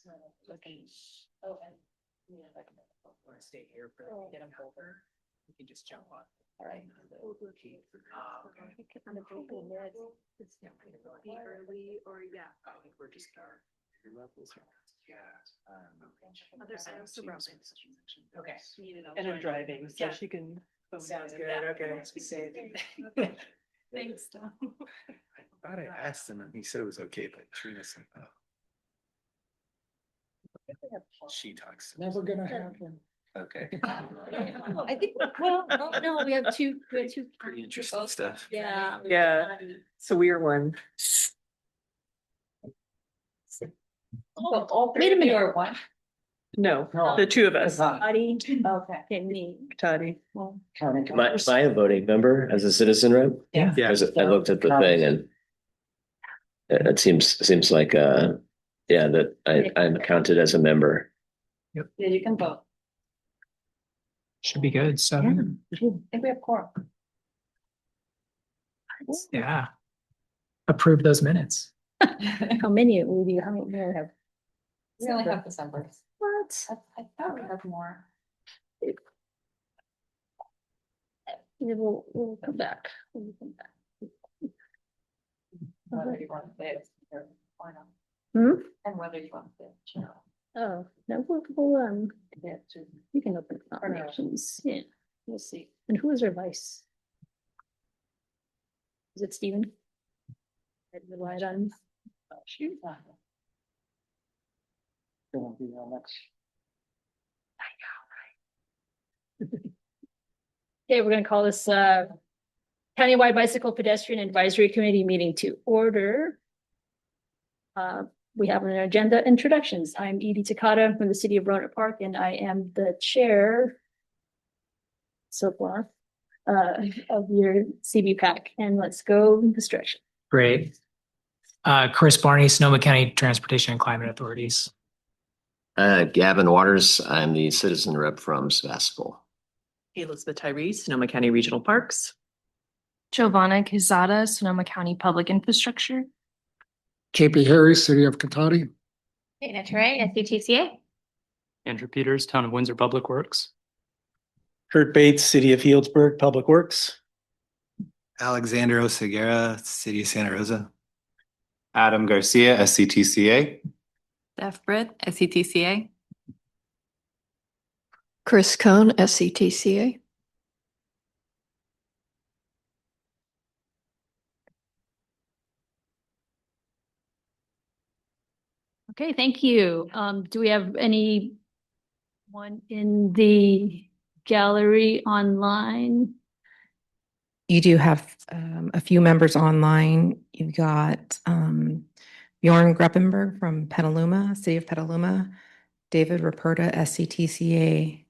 Oh, and yeah, I can stay here for get them over. You can just jump on. All right. Early or yeah. We're just. Okay. And I'm driving, so Yeah. she can. Sounds good. Yeah. Okay. Thanks, Tom. I thought I asked him and he said it was okay, but Trina said, oh. She talks. Never gonna happen. Okay. I think, well, no, we have two. Pretty interesting stuff. Yeah. Yeah. It's a weird one. Wait a minute. Or one? No, the two of us. Toddy, okay, me. Toddy. Well, Am I a voting member as a citizen rep? Yeah. Yeah. I looked at the thing and it seems like, yeah, that I'm counted as a member. yeah, you can vote. Should be good. So, I think we have quorum. yeah. Approve those minutes. How many will you, how many do you have? We only have December. What? I thought we had more. Yeah, we'll come back. We'll come back. Whether you want to say it or not. Hmm? And whether you want to say it. Oh, no, we'll, you can open nominations, yeah, we'll see. And who is our vice? Is it Stephen? I relied on him. Shoot. Gonna be our next. Okay, we're gonna call this Countywide Bicycle Pedestrian Advisory Committee meeting to order. We have an agenda introductions. I'm Edie Takata from the city of Rohnert Park, and I am the chair so far of your CBPAC. And let's go in this direction. Great. Chris Barney, Sonoma County Transportation and Climate Authorities. Gavin Waters, I'm the citizen rep from Sebastopol. Elizabeth Tyree, Sonoma County Regional Parks. Giovanna Quezada, Sonoma County Public Infrastructure. JP Harris, City of Cotati. Dana Teray, SCTCA. Andrew Peters, Town of Windsor Public Works. Kurt Bates, City of Healdsburg, Public Works. Alexander Oseguera, City of Santa Rosa. Adam Garcia, SCTCA. Steph Britt, SCTCA. Chris Cohn, SCTCA. Okay, thank you. Do we have anyone in the gallery online? You do have a few members online. You've got Bjorn Greppenberg from Petaluma, City of Petaluma, David Raperta, SCTCA,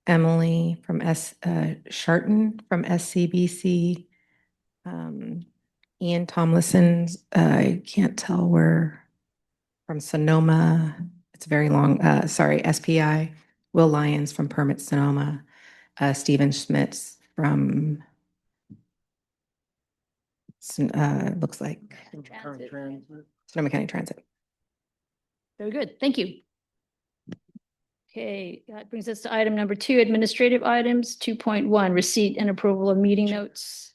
Emily from Sharton from SCBC, Ian Tomlinson, I can't tell where, from Sonoma, it's very long, sorry, SPI, Will Lyons from Permit Sonoma, Stephen Schmitz from looks like Sonoma County Transit. Very good, thank you. Okay, that brings us to item number 2, administrative items. 2.1, receipt and approval of meeting notes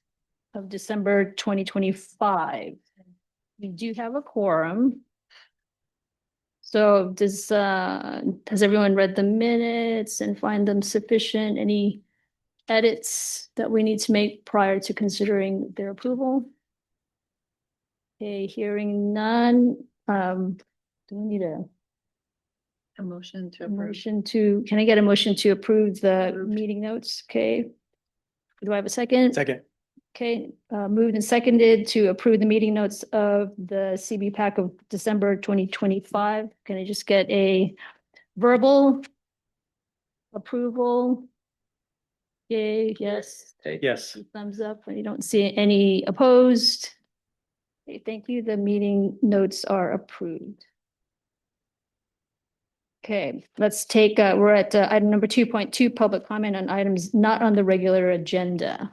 of December 2025. We do have a quorum. So has everyone read the minutes and find them sufficient? Any edits that we need to make prior to considering their approval? Okay, hearing none. Do we need a motion to approve? can I get a motion to approve the meeting notes? Okay. Do I have a second? Second. Okay, moved and seconded to approve the meeting notes of the CBPAC of December 2025. Can I just get a verbal approval? Yay, yes. Yes. Thumbs up. I don't see any opposed. Okay, thank you. The meeting notes are approved. Okay, let's take, we're at item number 2.2, public comment on items not on the regular agenda.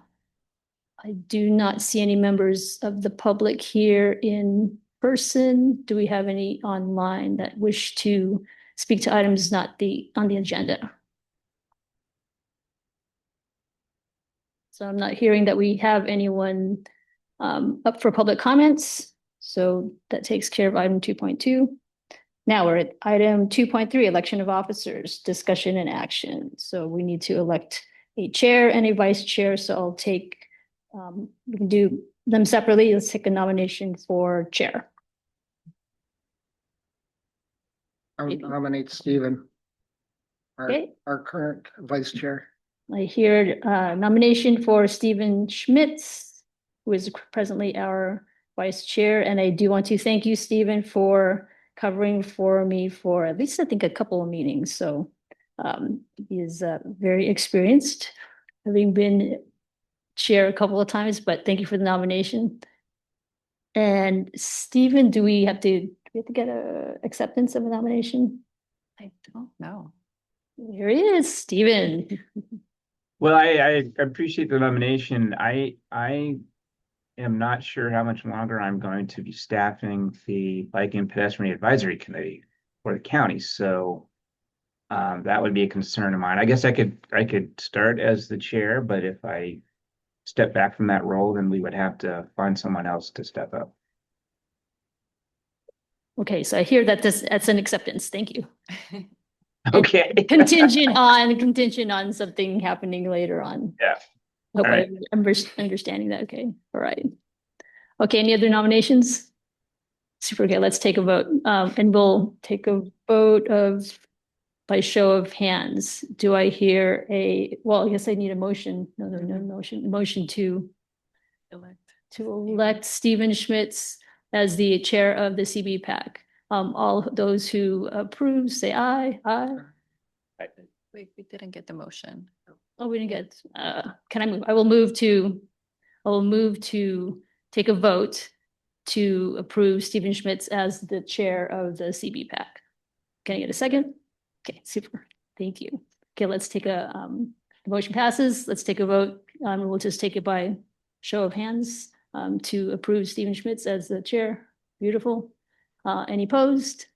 I do not see any members of the public here in person. Do we have any online that wish to speak to items not on the agenda? So I'm not hearing that we have anyone up for public comments. So that takes care of item 2.2. Now we're at item 2.3, election of officers, discussion and action. So we need to elect a chair and a vice chair. So I'll take, we can do them separately. Let's take a nomination for chair. I would nominate Stephen, Okay. our current vice chair. I hear nomination for Stephen Schmitz, who is presently our vice chair. And I do want to thank you, Stephen, for covering for me for at least, I think, a couple of meetings. So he is very experienced, having been chair a couple of times, but thank you for the nomination. And Stephen, do we have to get a acceptance of a nomination? I don't know. Here he is, Stephen. Well, I appreciate the nomination. I am not sure how much longer I'm going to be staffing the Bike and Pedestrian Advisory Committee for the county. So that would be a concern of mine. I guess I could start as the chair, but if I step back from that role, then we would have to find someone else to step up. Okay, so I hear that that's an acceptance. Thank you. Okay. Contingent on something happening later on. Yeah. Okay, right. I'm understanding that. Okay, all right. Okay, any other nominations? Super. Okay, let's take a vote. And we'll take a vote by show of hands. Do I hear well, I guess I need a motion. No motion. Motion to elect Stephen Schmitz as the chair of the CBPAC. All those who approve, say aye. Aye. We didn't get the motion. Oh, we didn't get, can I move? I will move to take a vote to approve Stephen Schmitz as the chair of the CBPAC. Can I get a second? Okay, super. Thank you. Okay, let's take the motion passes. Let's take a vote. We'll just take it by show of hands to approve Stephen Schmitz as the chair. Beautiful. Any opposed?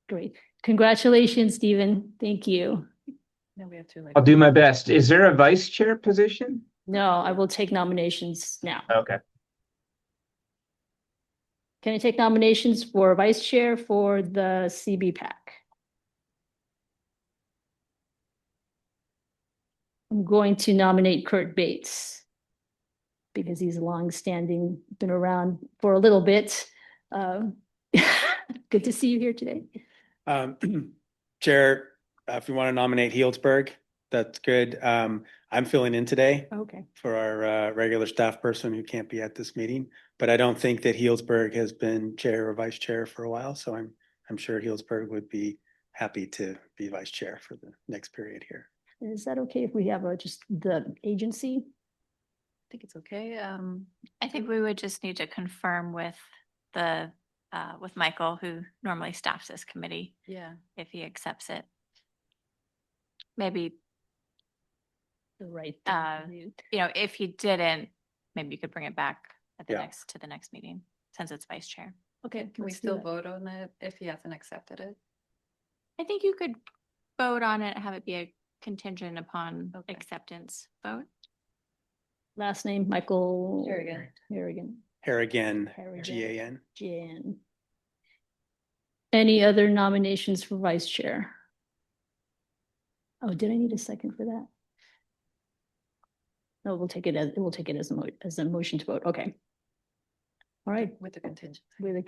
Great. Congratulations, Stephen. Thank you. Now we have to I'll do my best. Is there a vice chair position? No, I will take nominations now. Okay. Can I take nominations for vice chair for the CBPAC? I'm going to nominate Kurt Bates because he's longstanding, been around for a little bit. Good to see you here today. Chair, if you want to nominate Healdsburg, that's good. I'm filling in today Okay. for our regular staff person who can't be at this meeting, but I don't think that Healdsburg has been chair or vice chair for a while. So I'm sure Healdsburg would be happy to be vice chair for the next period here. Is that okay if we have just the agency? I think it's okay. I think we would just need to confirm with with Michael, who normally staffs this committee, Yeah. if he accepts it. Maybe, The right. if he didn't, maybe you could bring it back at Yeah. to the next meeting, since it's vice chair. Okay. Can we let's do still that. vote on it if he hasn't accepted it? I think you could vote on it, have it be a contingent upon Okay. acceptance vote. Last name, Michael. Harrigan. Harrigan. Harrigan, Harrigan. GAN. Jan. Any other nominations for vice chair? Oh, did I need a second for that? No, we'll take it as a motion to vote. Okay. All right, With the contingent. with a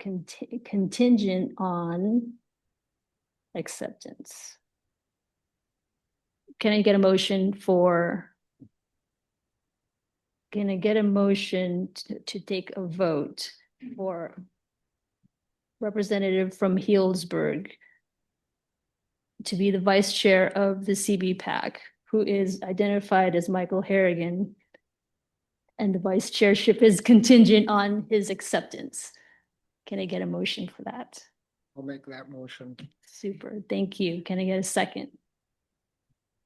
contingent on acceptance. Can I get a motion to take a vote for representative from Healdsburg to be the vice chair of the CBPAC, who is identified as Michael Harrigan, and the vice chairship is contingent on his acceptance? Can I get a motion for that? I'll make that motion. Super, thank you. Can I get a second?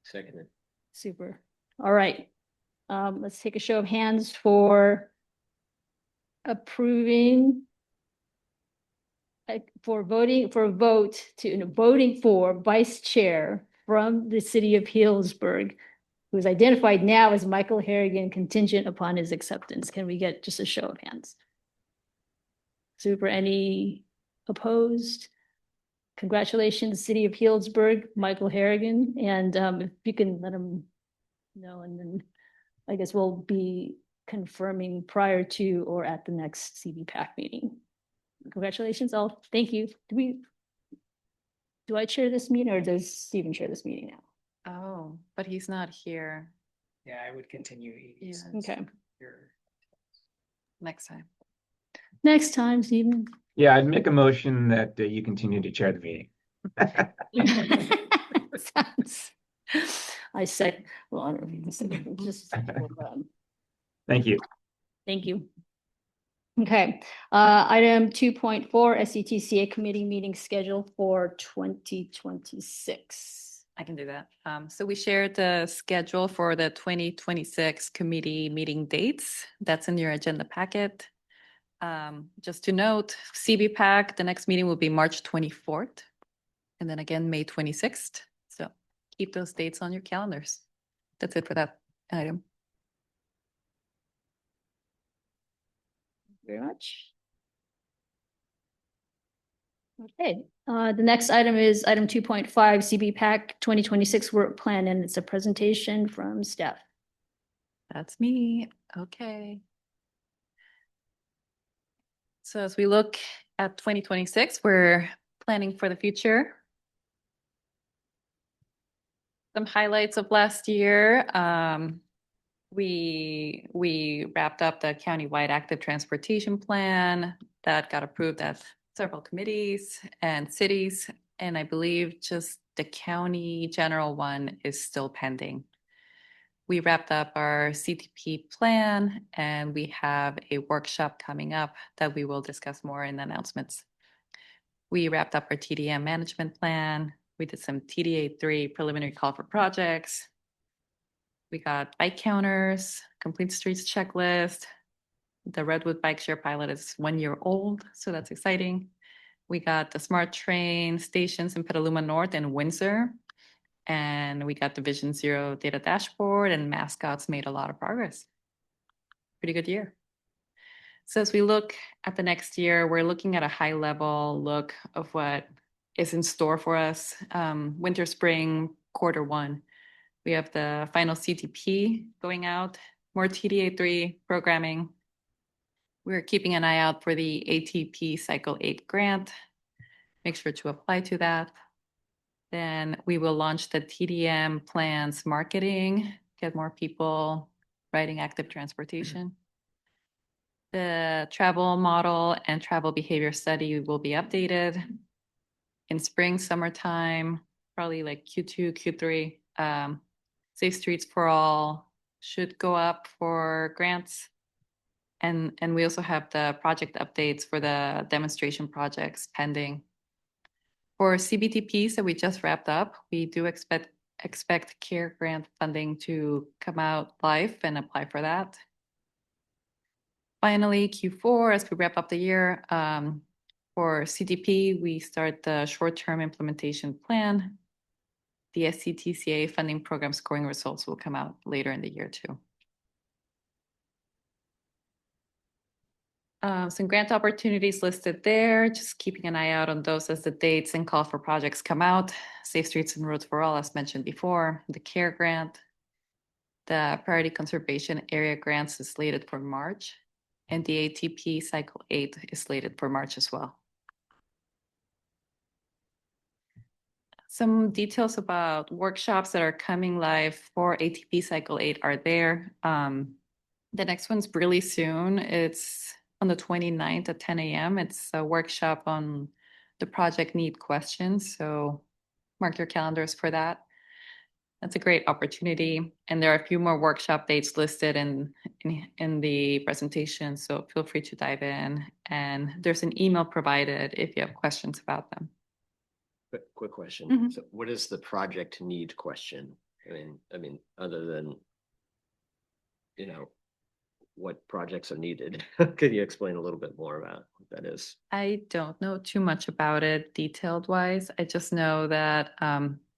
Seconded. Super. All right. Let's take a show of hands for approving for voting, for a vote to, voting for vice chair from the city of Healdsburg, who is identified now as Michael Harrigan, contingent upon his acceptance. Can we get just a show of hands? Super. Any opposed? Congratulations, City of Healdsburg, Michael Harrigan, and if you can let him know, and then I guess we'll be confirming prior to or at the next CBPAC meeting. Congratulations all. Thank you. Do I chair this meeting or does Stephen chair this meeting now? Oh, but he's not here. Yeah, I would continue. Yeah. Okay. Next time. Next time, Stephen. Yeah, I'd make a motion that you continue to chair the meeting. Sounds- I said, well, I don't know. Just, Thank you. thank you. Okay, item 2.4, SCTCA committee meeting schedule for 2026. I can do that. So we shared the schedule for the 2026 committee meeting dates. That's in your agenda packet. Just to note, CBPAC, the next meeting will be March 24th. And then again, May 26th. So keep those dates on your calendars. That's it for that item. Very much. Okay, the next item is item 2.5, CBPAC 2026 work plan, and it's a presentation from staff. That's me. Okay. So as we look at 2026, we're planning for the future. Some highlights of last year. We wrapped up the countywide active transportation plan that got approved at several committees and cities. And I believe just the county general one is still pending. We wrapped up our CTP plan and we have a workshop coming up that we will discuss more in the announcements. We wrapped up our TDM management plan. We did some TDA3 preliminary call for projects. We got bike counters, complete streets checklist. The Redwood Bike Share pilot is 1 year old, so that's exciting. We got the smart train stations in Petaluma North and Windsor. And we got the Vision Zero data dashboard, and mascots made a lot of progress. Pretty good year. So as we look at the next year, we're looking at a high level look of what is in store for us. Winter, spring, Q1. We have the final CTP going out, more TDA3 programming. We're keeping an eye out for the ATP Cycle 8 grant. Make sure to apply to that. Then we will launch the TDM plans marketing, get more people riding active transportation. The travel model and travel behavior study will be updated in spring, summertime, probably like Q2, Q3. Safe Streets for All should go up for grants. And we also have the project updates for the demonstration projects pending. For CBTPs that we just wrapped up, we do expect CARE grant funding to come out live and apply for that. Finally, Q4, as we wrap up the year, for CTP, we start the short-term implementation plan. The SCTCA funding program scoring results will come out later in the year too. Some grant opportunities listed there, just keeping an eye out on those as the dates and call for projects come out. Safe Streets and Roads for All, as mentioned before, the CARE grant, the Priority Conservation Area grants is slated for March, and the ATP Cycle 8 is slated for March as well. Some details about workshops that are coming live for ATP Cycle 8 are there. The next one's really soon. It's on the 29th at 10 a.m. It's a workshop on the project need questions. So mark your calendars for that. That's a great opportunity. And there are a few more workshop dates listed in the presentation. So feel free to dive in. And there's an email provided if you have questions about them. Quick question. Mhm. So what is the project need question? I mean, other than, what projects are needed. Could you explain a little bit more about what that is? I don't know too much about it detailed wise. I just know that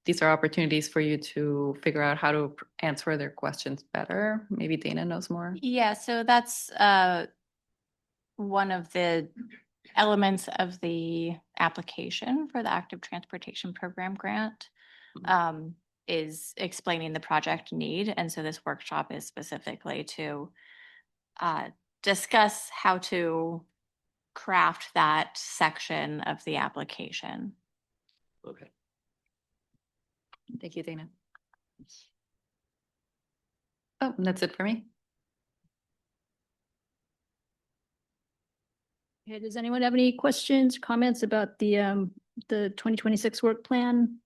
these are opportunities for you to figure out how to answer their questions better. Maybe Dana knows more. Yeah, so that's one of the elements of the application for the Active Transportation Program grant is explaining the project need. And so this workshop is specifically to discuss how to craft that section of the application. Okay. Thank you, Dana. Oh, and that's it for me. Okay, does anyone have any questions, comments about the 2026 work plan?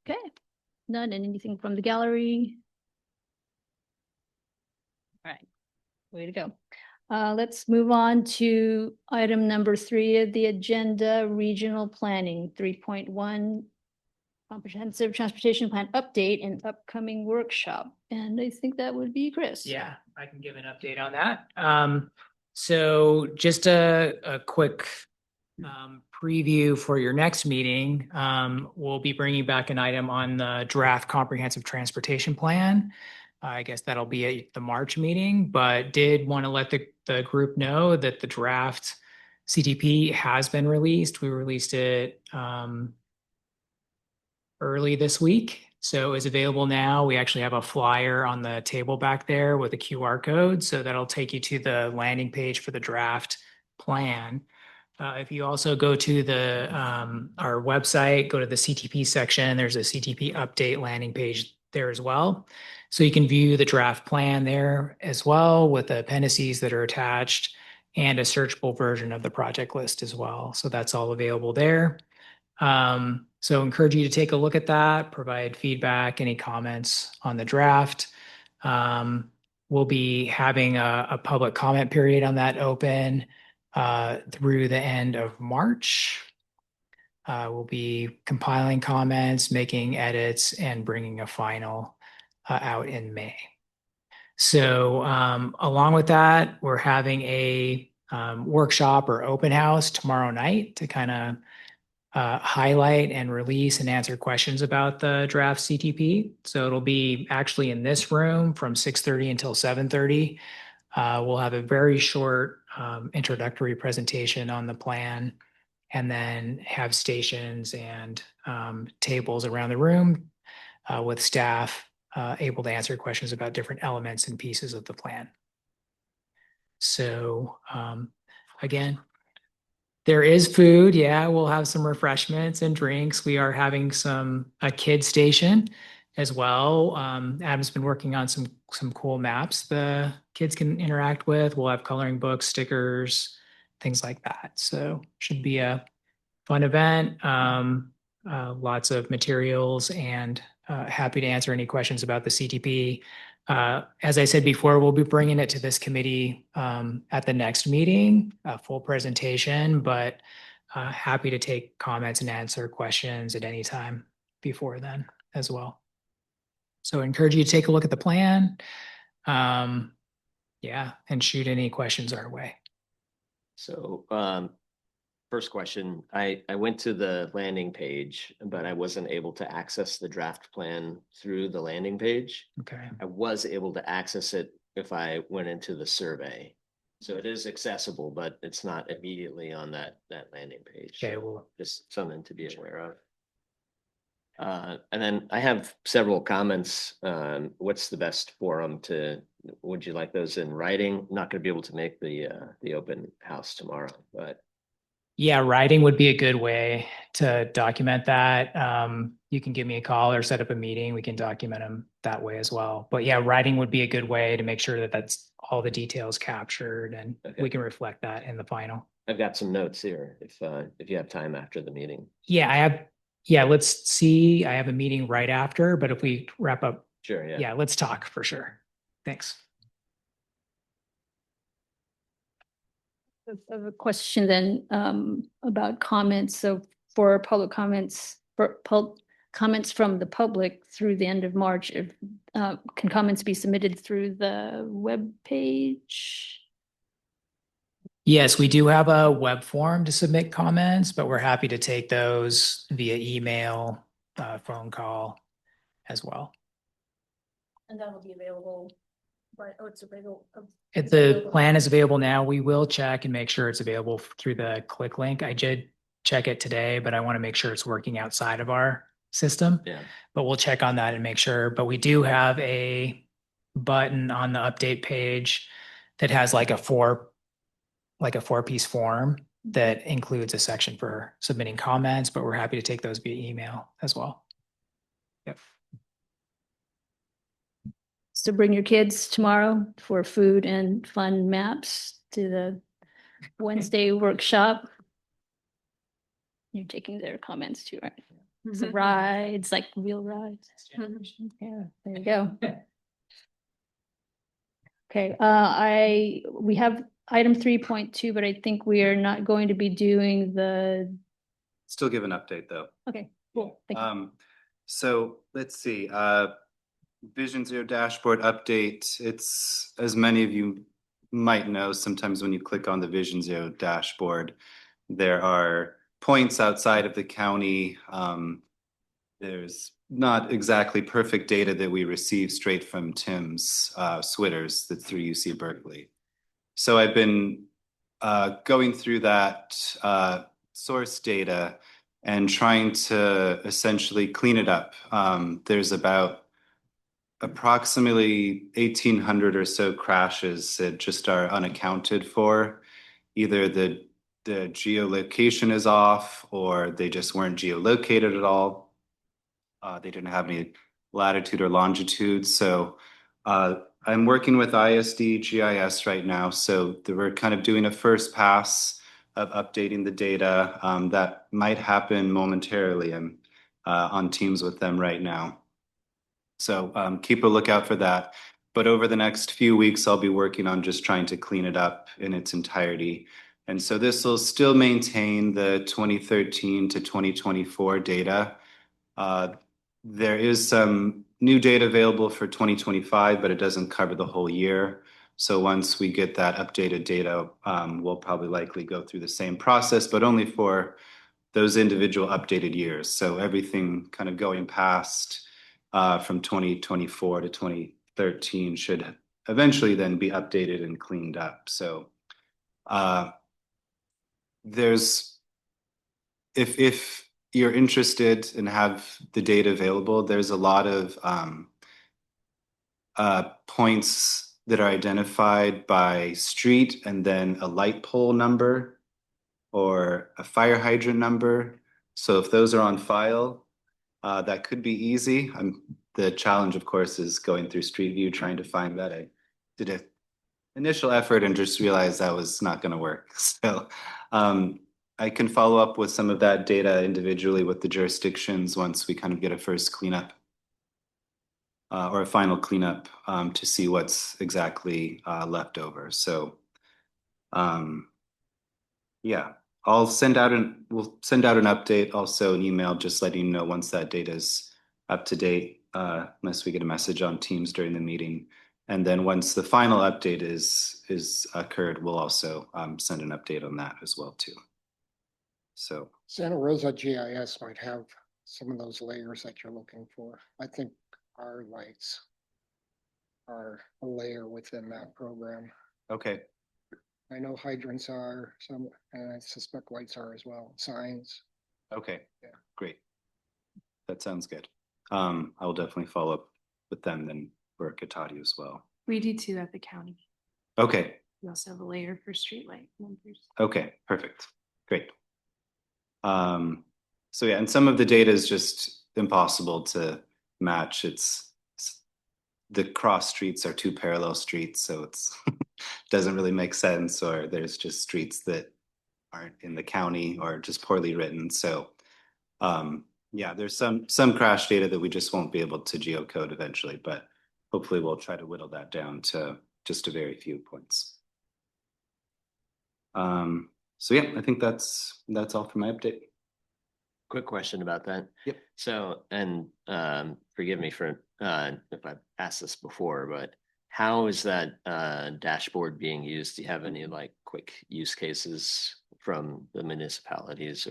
Okay, none, and anything from the gallery? All right, way to go. Let's move on to item number 3 of the agenda, regional planning, 3.1. Comprehensive transportation plan update and upcoming workshop. And I think that would be Chris. Yeah, I can give an update on that. So just a quick preview for your next meeting. We'll be bringing back an item on the draft comprehensive transportation plan. I guess that'll be at the March meeting, but did want to let the group know that the draft CTP has been released. We released it early this week. So it's available now. We actually have a flyer on the table back there with a QR code. So that'll take you to the landing page for the draft plan. If you also go to the our website, go to the CTP section, there's a CTP update landing page there as well. So you can view the draft plan there as well with the appendices that are attached and a searchable version of the project list as well. So that's all available there. So encourage you to take a look at that, provide feedback, any comments on the draft. We'll be having a public comment period on that open through the end of March. We'll be compiling comments, making edits, and bringing a final out in May. So along with that, we're having a workshop or open house tomorrow night to kind of highlight and release and answer questions about the draft CTP. So it'll be actually in this room from 6:30 until 7:30. We'll have a very short introductory presentation on the plan and then have stations and tables around the room with staff able to answer questions about different elements and pieces of the plan. So again, there is food. Yeah, we'll have some refreshments and drinks. We are having a kid station as well. Adam's been working on some cool maps the kids can interact with. We'll have coloring books, stickers, things like that. So should be a fun event. Lots of materials and happy to answer any questions about the CTP. As I said before, we'll be bringing it to this committee at the next meeting, a full presentation, but happy to take comments and answer questions at any time before then as well. So I encourage you to take a look at the plan. Yeah, and shoot any questions our way. So first question, I went to the landing page, but I wasn't able to access the draft plan through the landing page. Okay. I was able to access it if I went into the survey. So it is accessible, but it's not immediately on that landing page. Okay, So well, just something to be aware of. And then I have several comments. What's the best forum would you like those in writing? Not going to be able to make the open house tomorrow, but. yeah, writing would be a good way to document that. You can give me a call or set up a meeting. We can document them that way as well. But yeah, writing would be a good way to make sure that that's all the details captured and we can reflect that in the final. I've got some notes here if you have time after the meeting. Yeah, yeah, let's see. I have a meeting right after, but if we wrap up. Sure, yeah. Yeah, let's talk for sure. Thanks. I have a question then about comments. So for public comments, comments from the public through the end of March. If, can comments be submitted through the web page? Yes, we do have a web form to submit comments, but we're happy to take those via email, phone call as well. And that will be available, right? Oh, it's available. If the plan is available now, we will check and make sure it's available through the click link. I did check it today, but I want to make sure it's working outside of our system. Yeah. But we'll check on that and make sure. But we do have a button on the update page that has like a four-piece form that includes a section for submitting comments, but we're happy to take those via email as well. Yep. So bring your kids tomorrow for food and fun maps to the Wednesday workshop. You're taking their comments too, right? So rides, like wheel rides. Yeah, there you go. Okay, we have item 3.2, but I think we are not going to be doing the, Still give an update though. okay, cool. Thank you. So let's see, Vision Zero dashboard update. It's, as many of you might know, sometimes when you click on the Vision Zero dashboard, there are points outside of the county. There's not exactly perfect data that we receive straight from Tim's Switters that's through UC Berkeley. So I've been going through that source data and trying to essentially clean it up. There's about approximately 1,800 or so crashes that just are unaccounted for. Either the geolocation is off or they just weren't geolocated at all. They didn't have any latitude or longitude. So I'm working with ISD GIS right now. So we're kind of doing a first pass of updating the data. That might happen momentarily. I'm on Teams with them right now. So keep a lookout for that. But over the next few weeks, I'll be working on just trying to clean it up in its entirety. And so this will still maintain the 2013 to 2024 data. There is some new data available for 2025, but it doesn't cover the whole year. So once we get that updated data, we'll probably likely go through the same process, but only for those individual updated years. So everything kind of going past from 2024 to 2013 should eventually then be updated and cleaned up. So there's, if you're interested and have the data available, there's a lot of points that are identified by street and then a light pole number or a fire hydrant number. So if those are on file, that could be easy. The challenge, of course, is going through Street View, trying to find that. I did an initial effort and just realized that was not going to work. So I can follow up with some of that data individually with the jurisdictions once we kind of get a first cleanup or a final cleanup to see what's exactly left over. So yeah, we'll send out an update, also an email, just letting you know once that data is up to date, unless we get a message on Teams during the meeting. And then once the final update is occurred, we'll also send an update on that as well too. So Santa Rosa GIS might have some of those layers that you're looking for. I think our lights are a layer within that program. okay, I know hydrants are some, and I suspect lights are as well, signs. okay, Yeah. Great. That sounds good. I will definitely follow up with them then for Katati as well. We do too at the county. Okay, We also have a layer for streetlight numbers. okay, perfect, great. So yeah, and some of the data is just impossible to match. It's the cross streets are two parallel streets, so it's doesn't really make sense, or there's just streets that aren't in the county or just poorly written. So yeah, there's some crash data that we just won't be able to geocode eventually, but hopefully we'll try to whittle that down to just a very few points. So yeah, I think that's all for my update. Quick question about that. Yep. So, and forgive me for if I've asked this before, but how is that dashboard being used? Do you have any like quick use cases from the municipalities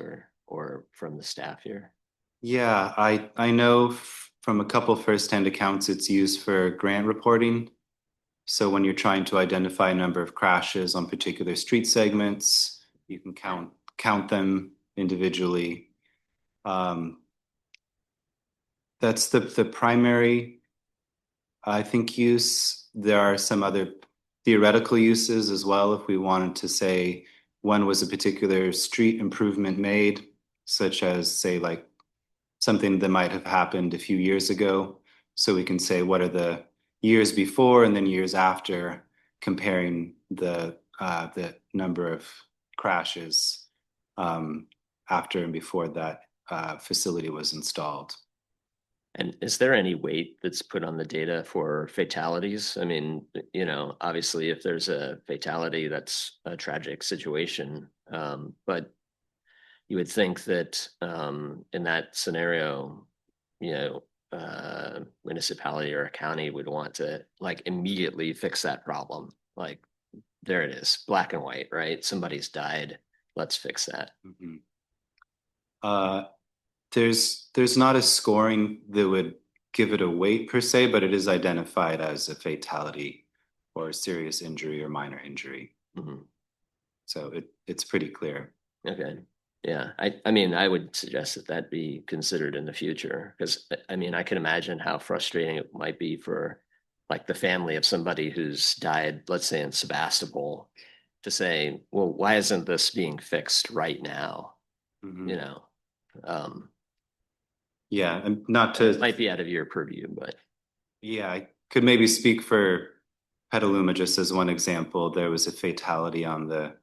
or from the staff here? Yeah, I know from a couple firsthand accounts, it's used for grant reporting. So when you're trying to identify a number of crashes on particular street segments, you can count them individually. That's the primary, I think, use. There are some other theoretical uses as well. If we wanted to say when was a particular street improvement made, such as say like something that might have happened a few years ago. So we can say what are the years before and then years after, comparing the number of crashes after and before that facility was installed. And is there any weight that's put on the data for fatalities? I mean, you know, obviously if there's a fatality, that's a tragic situation. But you would think that in that scenario, you know, municipality or a county would want to like immediately fix that problem. Like, there it is, black and white, right? Somebody's died. Let's fix that. Mm-hmm. There's not a scoring that would give it a weight per se, but it is identified as a fatality or a serious injury or minor injury. Mm-hmm. So it's pretty clear. Okay. Yeah. I mean, I would suggest that that be considered in the future, because I mean, I can imagine how frustrating it might be for like the family of somebody who's died, let's say in Sebastopol, to say, well, why isn't this being fixed right now? Mm-hmm. You know, yeah, and not to, it might be out of your purview, but yeah, I could maybe speak for Petaluma just as one example. There was a fatality on the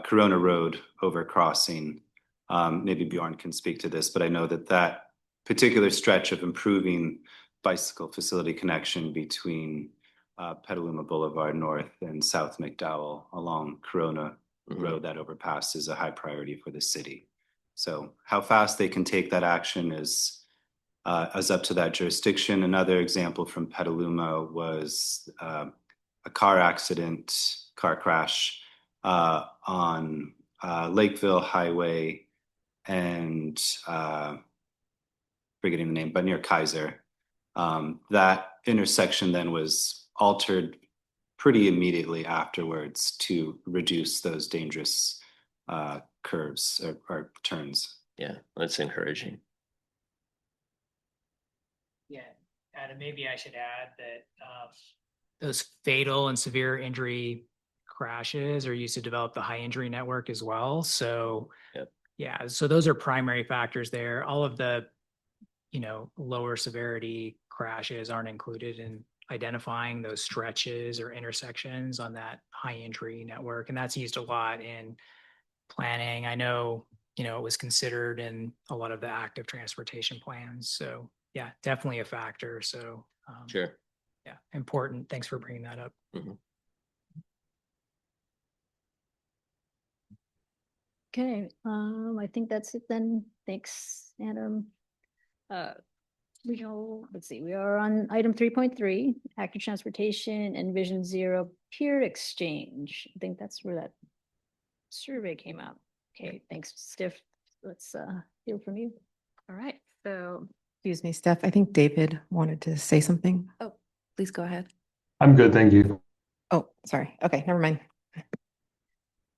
Corona Road overcrossing. Maybe Bjorn can speak to this, but I know that particular stretch of improving bicycle facility connection between Petaluma Boulevard North and South McDowell along Corona Road, that overpass, is a high priority for the city. So how fast they can take that action is up to that jurisdiction. Another example from Petaluma was a car crash on Lakeville Highway and forgetting the name, but near Kaiser. That intersection then was altered pretty immediately afterwards to reduce those dangerous curves or turns. yeah, that's encouraging. Yeah, and maybe I should add that those fatal and severe injury crashes are used to develop the high injury network as well. So Yep. yeah, so those are primary factors there. All of the, you know, lower severity crashes aren't included in identifying those stretches or intersections on that high injury network. And that's used a lot in planning. I know, you know, it was considered in a lot of the active transportation plans. So yeah, definitely a factor. So Sure. yeah, important. Thanks for bringing that up. Mm-hmm. Okay, I think that's it then. Thanks, Adam. Regional, let's see, we are on item 3.3, active transportation and Vision Zero peer exchange. I think that's where that survey came out. Okay, thanks, Steph. Let's hear from you. All right. So, Excuse me, Steph. I think David wanted to say something. oh, please go ahead. I'm good, thank you. Oh, sorry. Okay, never mind.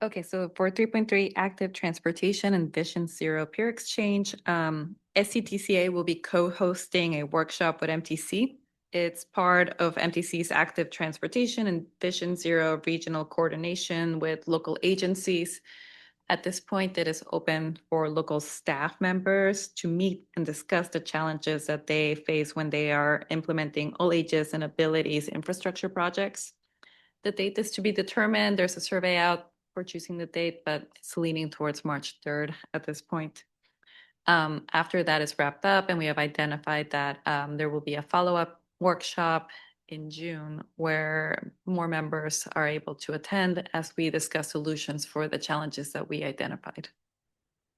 Okay, so for 3.3, active transportation and Vision Zero peer exchange, SCTCA will be co-hosting a workshop with MTC. It's part of MTC's active transportation and Vision Zero regional coordination with local agencies. At this point, it is open for local staff members to meet and discuss the challenges that they face when they are implementing all ages and abilities infrastructure projects. The date is to be determined. There's a survey out for choosing the date, but it's leaning towards March 3rd at this point. After that is wrapped up and we have identified that there will be a follow-up workshop in June where more members are able to attend as we discuss solutions for the challenges that we identified.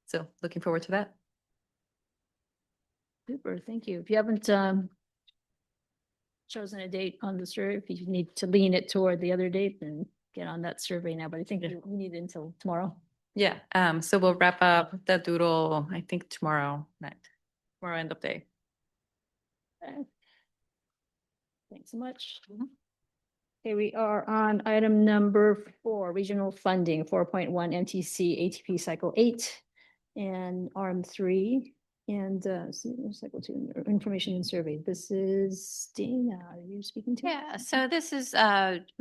So looking forward to that. Super, thank you. If you haven't chosen a date on the survey, if you need to lean it toward the other date, then get on that survey now, but I think we need it until tomorrow. Yeah, so we'll wrap up the doodle, I think tomorrow night, tomorrow end of day. Okay. Thanks so much. Okay, we are on item number 4, regional funding, 4.1 MTC ATP cycle 8 and ARM 3 and cycle 2 information and survey. This is Dana, are you speaking to? Yeah, so this is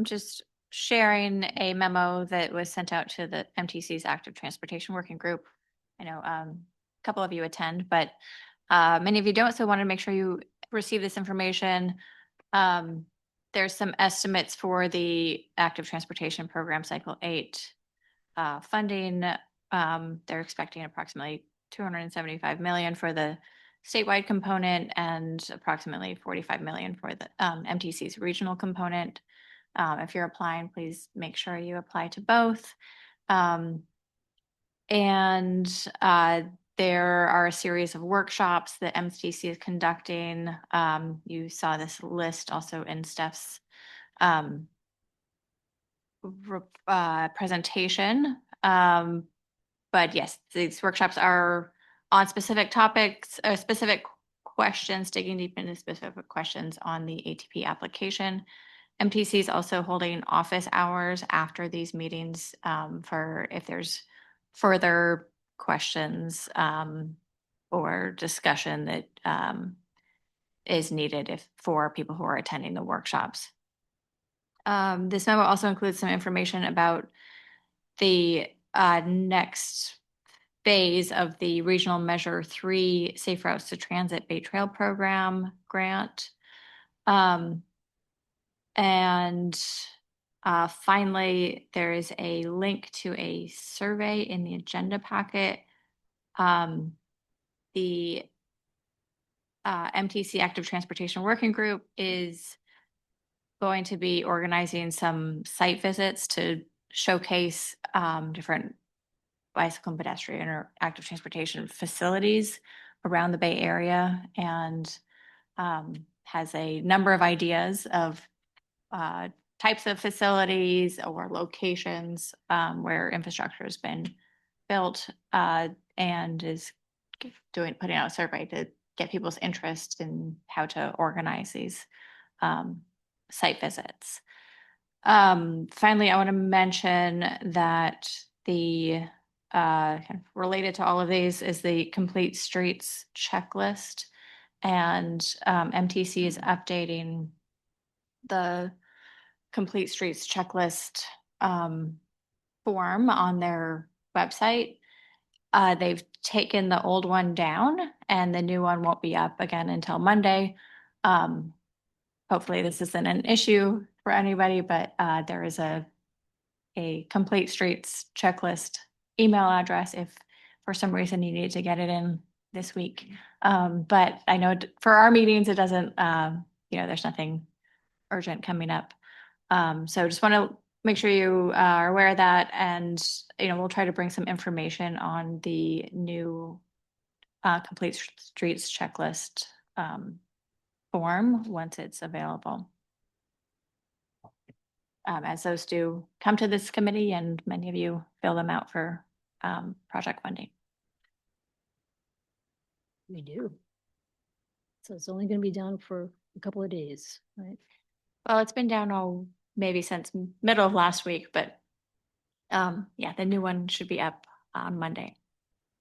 just sharing a memo that was sent out to the MTC's Active Transportation Working Group. I know a couple of you attend, but many of you don't, so I wanted to make sure you receive this information. There's some estimates for the Active Transportation Program Cycle 8 funding. They're expecting approximately 275 million for the statewide component and approximately 45 million for the MTC's regional component. If you're applying, please make sure you apply to both. There are a series of workshops that MTC is conducting. You saw this list also in Steph's presentation. But yes, these workshops are on specific topics, specific questions, digging deep into specific questions on the ATP application. MTC is also holding office hours after these meetings for if there's further questions or discussion that is needed for people who are attending the workshops. This memo also includes some information about the next phase of the Regional Measure 3 Safe Routes to Transit Bay Trail Program grant. Finally, there is a link to a survey in the agenda packet. The MTC Active Transportation Working Group is going to be organizing some site visits to showcase different bicycle and pedestrian or active transportation facilities around the Bay Area, and has a number of ideas of types of facilities or locations where infrastructure has been built, and is putting out a survey to get people's interest in how to organize these site visits. Finally, I want to mention that the kind of related to all of these is the Complete Streets checklist, and MTC is updating the Complete Streets checklist form on their website. They've taken the old one down and the new one won't be up again until Monday. Hopefully this isn't an issue for anybody, but there is a Complete Streets checklist email address if for some reason you need to get it in this week. But I know for our meetings, it doesn't, there's nothing urgent coming up. So just want to make sure you are aware of that, and we'll try to bring some information on the new Complete Streets checklist form once it's available. As those do come to this committee, and many of you fill them out for project funding. We do. So it's only going to be down for a couple of days, right? Well, it's been down maybe since middle of last week, but yeah, the new one should be up on Monday.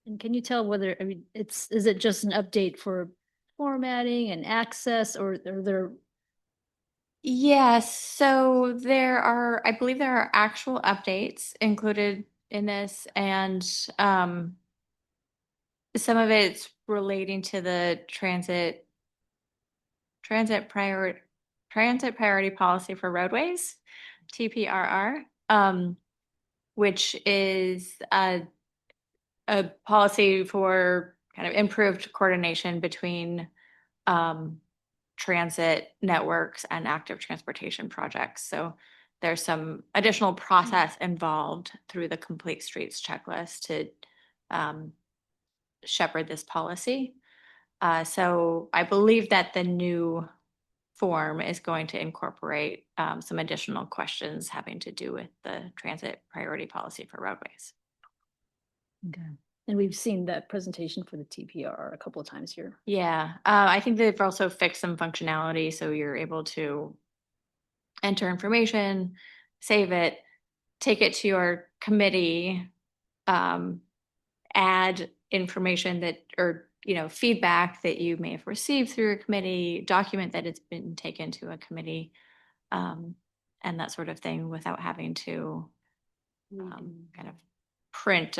And can you tell whether, is it just an update for formatting and access, or are there? Yes, so I believe there are actual updates included in this, and some of it's relating to the transit priority policy for roadways, TPRR, which is a policy for kind of improved coordination between transit networks and active transportation projects. So there's some additional process involved through the Complete Streets checklist to shepherd this policy. So I believe that the new form is going to incorporate some additional questions having to do with the transit priority policy for roadways. Okay. And we've seen that presentation for the TPR a couple of times here. Yeah, I think they've also fixed some functionality, so you're able to enter information, save it, take it to your committee, add information that, or, you know, feedback that you may have received through a committee, document that it's been taken to a committee, and that sort of thing without having to kind of print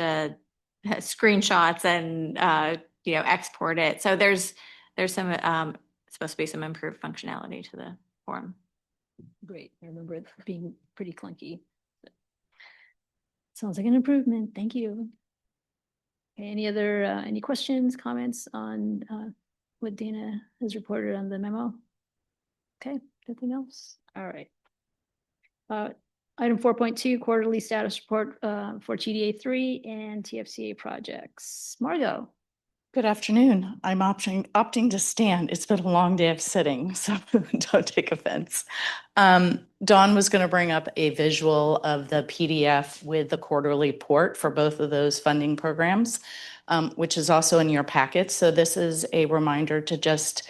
screenshots and, you know, export it. So there's some, supposed to be some improved functionality to the form. Great. I remember it being pretty clunky. Sounds like an improvement. Thank you. Okay, any questions, comments on what Dana has reported on the memo? Okay, nothing else? All right. Item 4.2, quarterly status report for TDA 3 and TFCA projects. Margot. Good afternoon. I'm opting to stand. It's been a long day of sitting, so don't take offense. Dawn was going to bring up a visual of the PDF with the quarterly report for both of those funding programs, which is also in your packet. So this is a reminder to just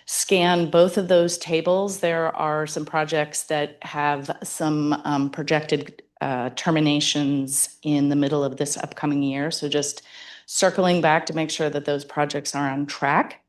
scan both of those tables. There are some projects that have some projected terminations in the middle of this upcoming year. So just circling back to make sure that those projects are on track.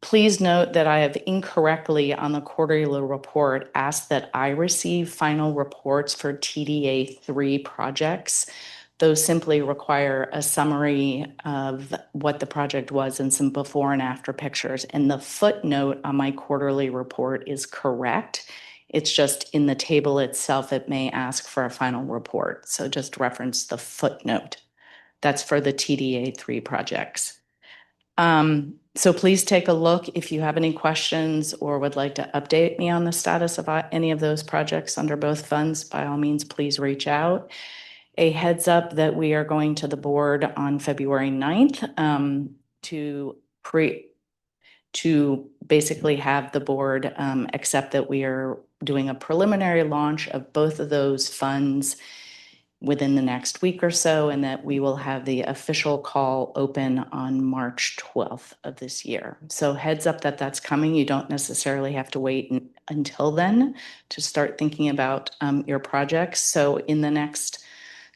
Please note that I have incorrectly on the quarterly report asked that I receive final reports for TDA 3 projects. Those simply require a summary of what the project was and some before and after pictures. And the footnote on my quarterly report is correct. It's just in the table itself, it may ask for a final report. So just reference the footnote. That's for the TDA 3 projects. So please take a look if you have any questions or would like to update me on the status of any of those projects under both funds. By all means, please reach out. A heads up that we are going to the board on February 9th to basically have the board accept that we are doing a preliminary launch of both of those funds within the next week or so, and that we will have the official call open on March 12th of this year. So heads up that that's coming. You don't necessarily have to wait until then to start thinking about your projects. So in the next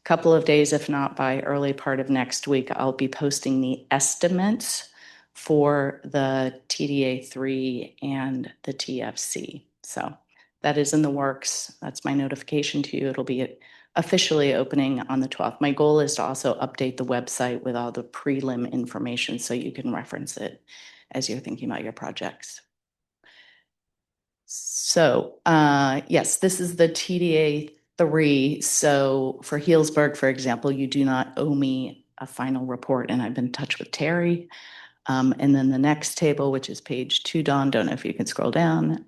couple of days, if not by early part of next week, I'll be posting the estimates for the TDA 3 and the TFC. So that is in the works. That's my notification to you. It'll be officially opening on the 12th. My goal is to also update the website with all the prelim information so you can reference it as you're thinking about your projects. So yes, this is the TDA 3. So for Healdsburg, for example, you do not owe me a final report, and I've been in touch with Terry. And then the next table, which is page 2, Dawn, don't know if you can scroll down,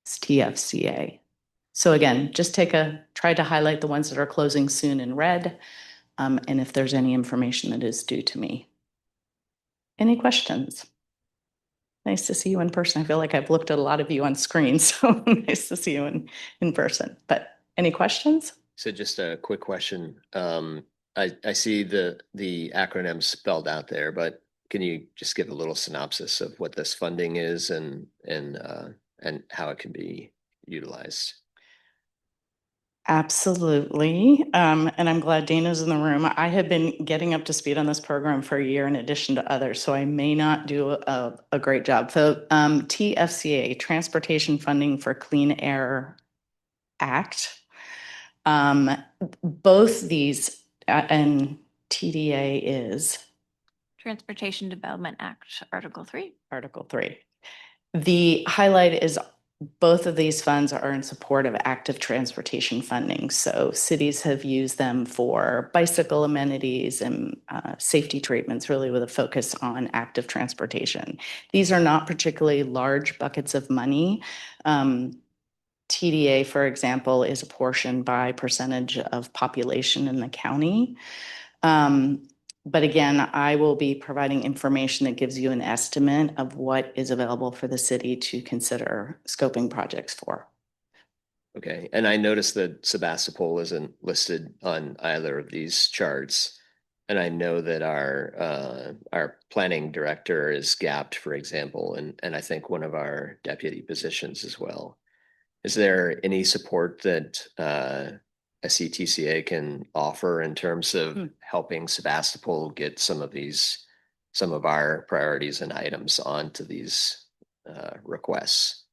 it's TFCA. So again, just try to highlight the ones that are closing soon in red, and if there's any information that is due to me. Any questions? Nice to see you in person. I feel like I've looked at a lot of you on screen, so nice to see you in person. But any questions? So just a quick question. I see the acronyms spelled out there, but can you just give a little synopsis of what this funding is and how it can be utilized? Absolutely. And I'm glad Dana's in the room. I have been getting up to speed on this program for a year in addition to others, so I may not do a great job. So TFCA, Transportation Funding for Clean Air Act. Both these, and TDA is? Transportation Development Act, Article 3. Article 3. The highlight is both of these funds are in support of active transportation funding. So cities have used them for bicycle amenities and safety treatments, really with a focus on active transportation. These are not particularly large buckets of money. TDA, for example, is apportioned by percentage of population in the county. But again, I will be providing information that gives you an estimate of what is available for the city to consider scoping projects for. Okay, and I noticed that Sebastopol isn't listed on either of these charts. And I know that our planning director is gapped, for example, and I think one of our deputy positions as well. Is there any support that SCTCA can offer in terms of helping Sebastopol get some of our priorities and items onto these requests?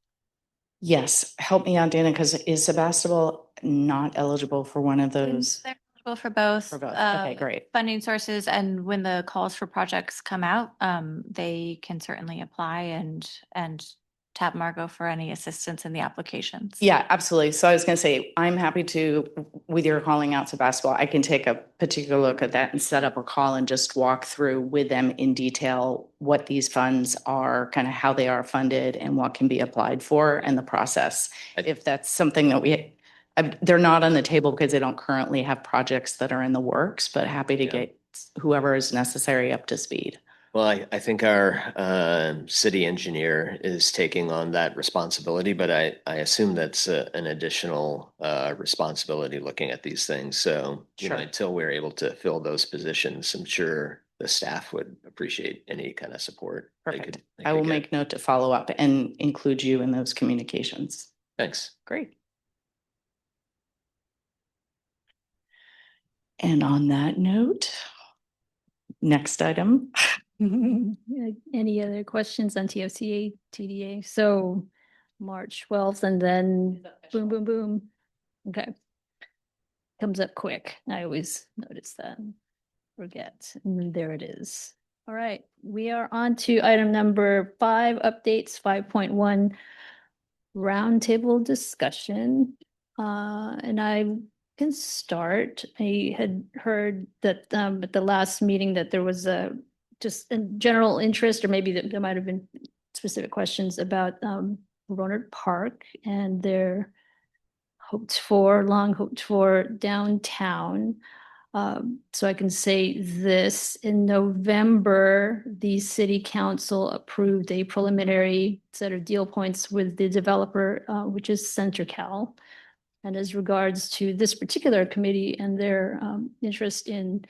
Yes, help me out, Dana, because is Sebastopol not eligible for one of those? They're eligible for both. For both. Okay, great. Funding sources, and when the calls for projects come out, they can certainly apply and tap Margot for any assistance in the applications. Yeah, absolutely. So I was going to say, I'm happy to, with your calling out to basketball, I can take a particular look at that and set up a call and just walk through with them in detail what these funds are, kind of how they are funded and what can be applied for and the process. If that's something that they're not on the table because they don't currently have projects that are in the works, but happy to get whoever is necessary up to speed. Well, I think our city engineer is taking on that responsibility, but I assume that's an additional responsibility looking at these things. So, you know, until we're able to fill those positions, I'm sure the staff would appreciate any kind of support. Perfect. I will make note to follow up and include you in those communications. Thanks. Great. And on that note, next item. Any other questions on TFCA, TDA? So March 12th and then boom, boom, boom. Okay. Comes up quick. I always notice that. Forget. And then there it is. All right. We are on to item number 5, updates 5.1 roundtable discussion. And I can start. I had heard that at the last meeting that there was just a general interest, or maybe there might have been specific questions about Rohnert Park and their long hoped for downtown. So I can say this: in November, the city council approved a preliminary set of deal points with the developer, which is CenterCal. And as regards to this particular committee and their interest in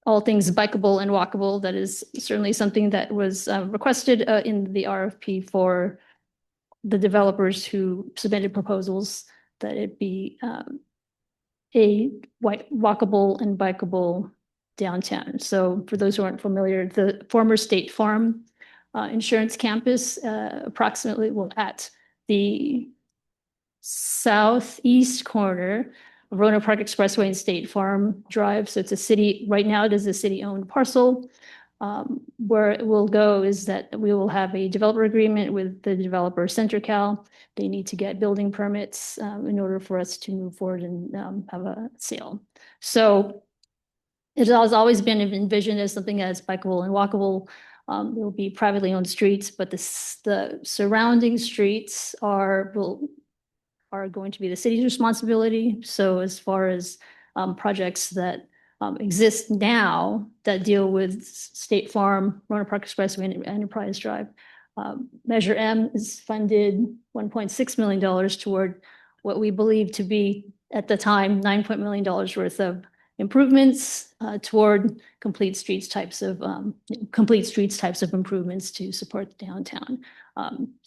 all things bikeable and walkable, that is certainly something that was requested in the RFP for the developers who submitted proposals, that it be a walkable and bikeable downtown. So for those who aren't familiar, the former State Farm insurance campus approximately, at the southeast corner of Rohnert Park Expressway and State Farm Drive. So it's a city, right now it is a city-owned parcel. Where it will go is that we will have a developer agreement with the developer CenterCal. They need to get building permits in order for us to move forward and have a sale. So it has always been envisioned as something as bikeable and walkable. It will be privately owned streets, but the surrounding streets are going to be the city's responsibility. So as far as projects that exist now that deal with State Farm, Rohnert Park Expressway, and Enterprise Drive, Measure M is funded $1.6 million toward what we believe to be, at the time, $9 million worth of improvements toward complete streets types of improvements to support the downtown.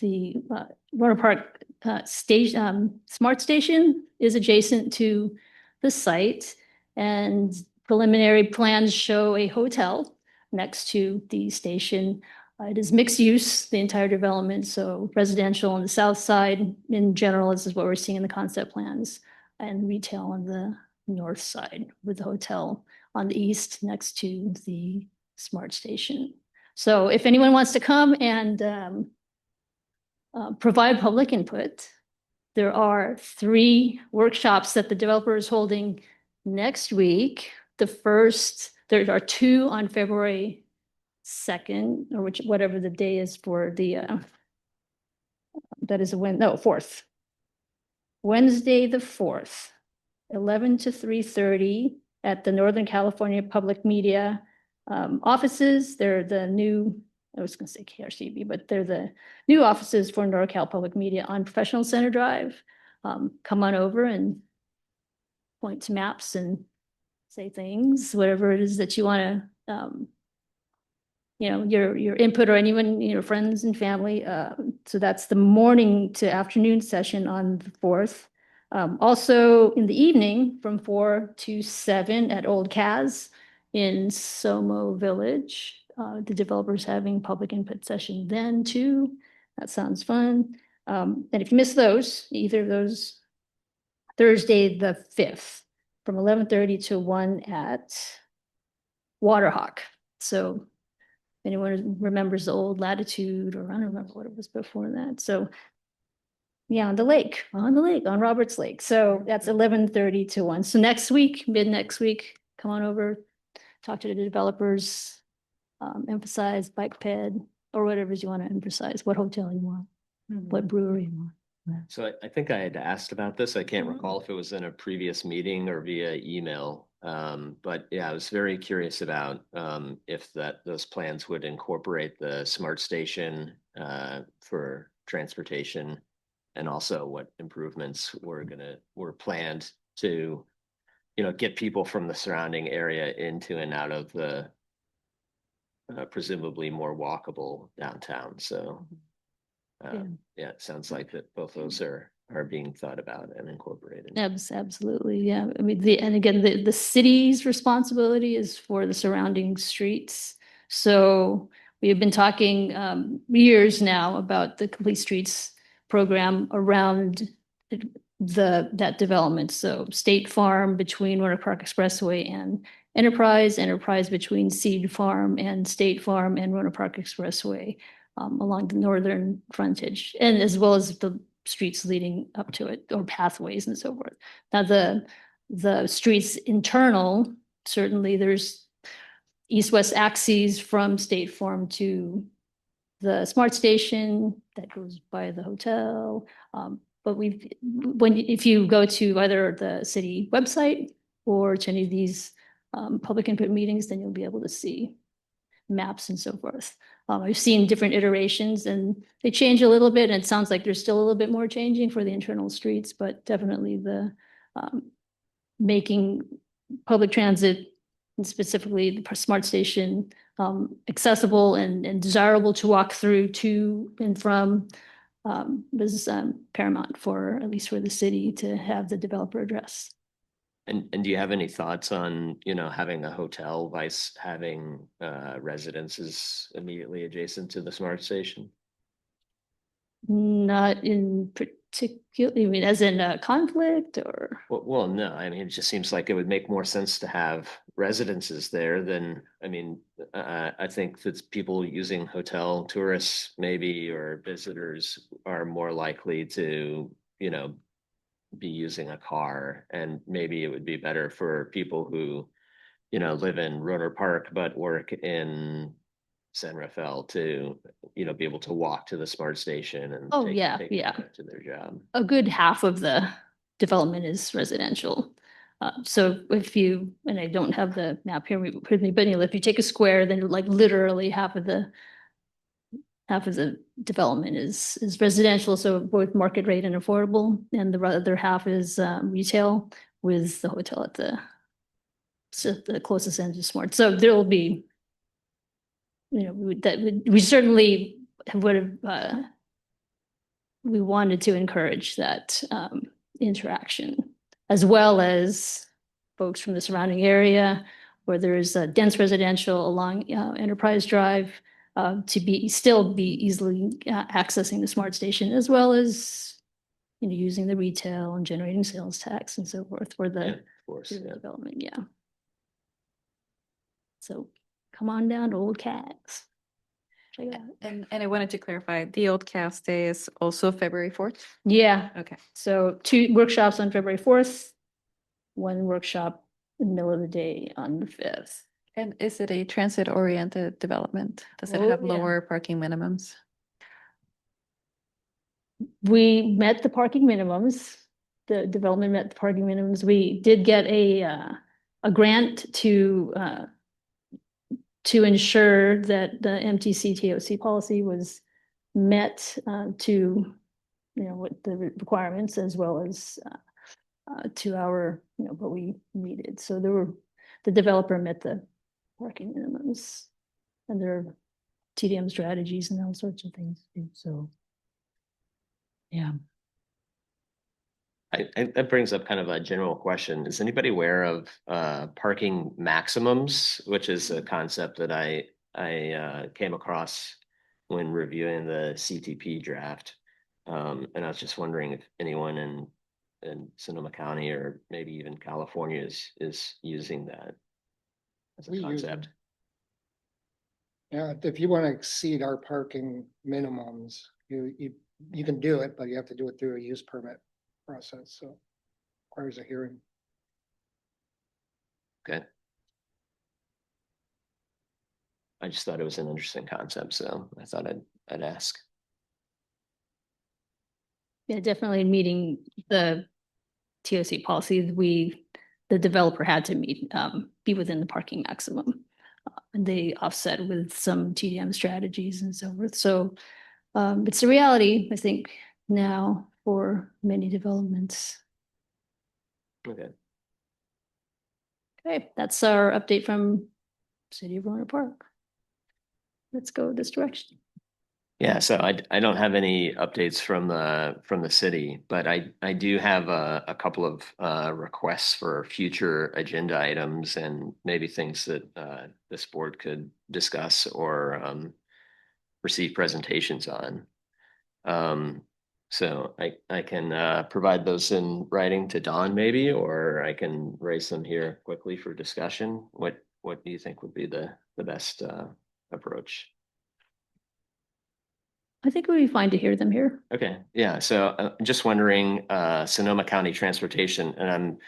The Rohnert Park Smart Station is adjacent to the site, and preliminary plans show a hotel next to the station. It is mixed use, the entire development, so residential on the south side in general, this is what we're seeing in the concept plans, and retail on the north side, with the hotel on the east next to the smart station. So if anyone wants to come and provide public input, there are 3 workshops that the developer is holding next week. There are 2 on February 2nd, or whatever the day is for the, that is 4th. Wednesday, the 4th, 11 to 3:30, at the Northern California Public Media offices. They're the new, I was gonna say KRCB, but they're the new offices for NorCal Public Media on Professional Center Drive. Come on over and point to maps and say things, whatever it is that you want to, your input or anyone, friends and family. So that's the morning to afternoon session on the 4th. Also in the evening from 4 to 7 at Old Kaz in Somo Village. The developers having public input session then too. That sounds fun. And if you miss those, either of those, Thursday the 5th from 11:30 to 1 at Waterhawk. So if anyone remembers the old Latitude, or I don't remember what it was before that. So yeah, on the lake, on Roberts Lake. So that's 11:30 to 1. So next week, mid next week, come on over, talk to the developers, emphasize bike ped or whatever you want to emphasize, what hotel you want, what brewery you want. So I think I had asked about this. I can't Mhm. recall if it was in a previous meeting or via email. But yeah, I was very curious about if those plans would incorporate the smart station for transportation, and also what improvements were planned to, get people from the surrounding area into and out of the presumably more walkable downtown. So yeah, it sounds like that both those are being thought about and incorporated. Absolutely, yeah. I mean, and again, the city's responsibility is for the surrounding streets. So we have been talking years now about the Complete Streets program around that development. So State Farm between Winter Park Expressway and Enterprise between Seed Farm and State Farm and Winter Park Expressway along the northern frontage, and as well as the streets leading up to it, or pathways and so forth. Now the streets internal, certainly there's east-west axes from State Farm to the smart station that goes by the hotel. But if you go to either the city website or to any of these public input meetings, then you'll be able to see maps and so forth. I've seen different iterations and they change a little bit, and it sounds like there's still a little bit more changing for the internal streets, but definitely the making public transit, and specifically the smart station, accessible and desirable to walk through to and from was paramount for, at least for the city, to have the developer address. And do you have any thoughts on, having a hotel vice having residences immediately adjacent to the smart station? Not in particular, I mean, as in a conflict or? Well, no, I mean, it just seems like it would make more sense to have residences there than, I think that people using hotel tourists maybe, or visitors, are more likely to, be using a car, and maybe it would be better for people who, live in Rohnert Park but work in San Rafael to, be able to walk to the smart station and take to their job. A good half of the development is residential. So if you, and I don't have the map here with me, but if you take a square, then like literally half of the development is residential, so both market rate and affordable, and the other half is retail, with the hotel at the closest end to smart. So there will be, we certainly would have we wanted to encourage that interaction, as well as folks from the surrounding area where there is a dense residential along Enterprise Drive, to still be easily accessing the smart station, as well as using the retail and generating sales tax and so forth for the development. Yeah. So come on down to Old Cats. And I wanted to clarify, the Old Cast Day is also February 4th? Yeah. Okay. So 2 workshops on February 4th, 1 workshop in the middle of the day on the 5th. And is it a transit-oriented development? Does it Oh, have yeah. lower parking minimums? We met the parking minimums. The development met the parking minimums. We did get a a grant to ensure that the MTCTOC policy was met to, what the requirements as well as to our, what we needed. So the developer met the parking minimums and their TDM strategies and all sorts of things. So, yeah. That brings up kind of a general question. Is anybody aware of parking maximums, which is a concept that I came across when reviewing the CTP draft? And I was just wondering if anyone in Sonoma County or maybe even California is using that as a We use concept. Yeah, if you want to exceed our parking minimums, you can do it, but you have to do it through a use permit process, so requires a hearing. Okay. I just thought it was an interesting concept, so I thought I'd ask. Yeah, definitely meeting the TOC policy, the developer had to be within the parking maximum. And they offset with some TDM strategies and so forth. So it's a reality, I think, now for many developments. Okay. Okay, that's our update from City of Rohnert Park. Let's go this direction. Yeah, so I don't have any updates from the city, but I do have a couple of requests for future agenda items and maybe things that this board could discuss or receive presentations on. So I can provide those in writing to Dawn maybe, or I can raise them here quickly for discussion. What do you think would be the best approach? I think it would be fine to hear them here. Okay, yeah, so I'm just wondering, Sonoma County Transportation, and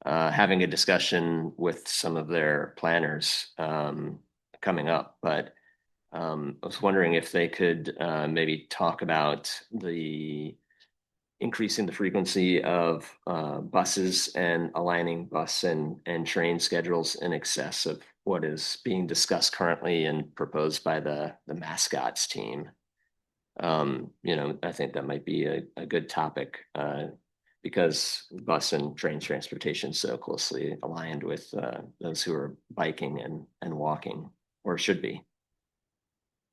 I'm having a discussion with some of their planners coming up, but I was wondering if they could maybe talk about the increasing the frequency of buses and aligning bus and train schedules in excess of what is being discussed currently and proposed by the mascots team. I think that might be a good topic because bus and train transportation is so closely aligned with those who are biking and walking, or should be.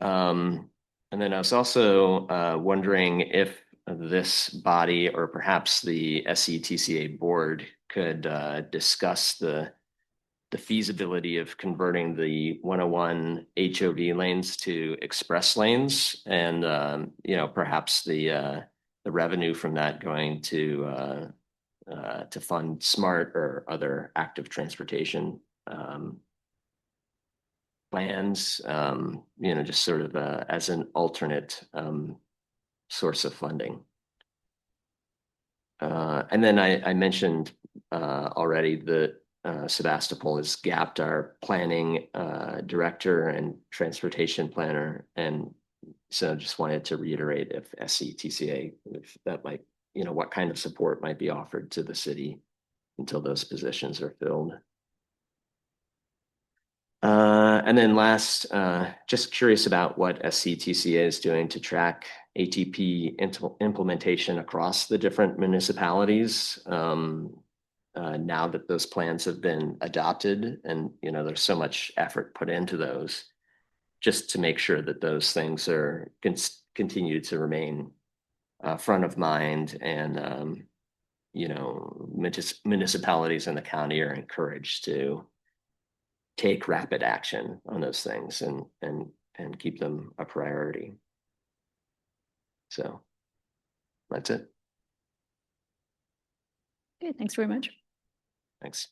And then I was also wondering if this body or perhaps the SCTCA board could discuss the feasibility of converting the 101 HOV lanes to express lanes and, perhaps the revenue from that going to fund SMART or other active transportation plans, just sort of as an alternate source of funding. And then I mentioned already that Sebastopol has gapped our planning director and transportation planner. And so just wanted to reiterate if SCTCA, if that might, what kind of support might be offered to the city until those positions are filled. And then last, just curious about what SCTCA is doing to track ATP implementation across the different municipalities. Now that those plans have been adopted and, there's so much effort put into those just to make sure that those things are continue to remain front of mind and, municipalities in the county are encouraged to take rapid action on those things and keep them a priority. So that's it. Okay, thanks very much. Thanks.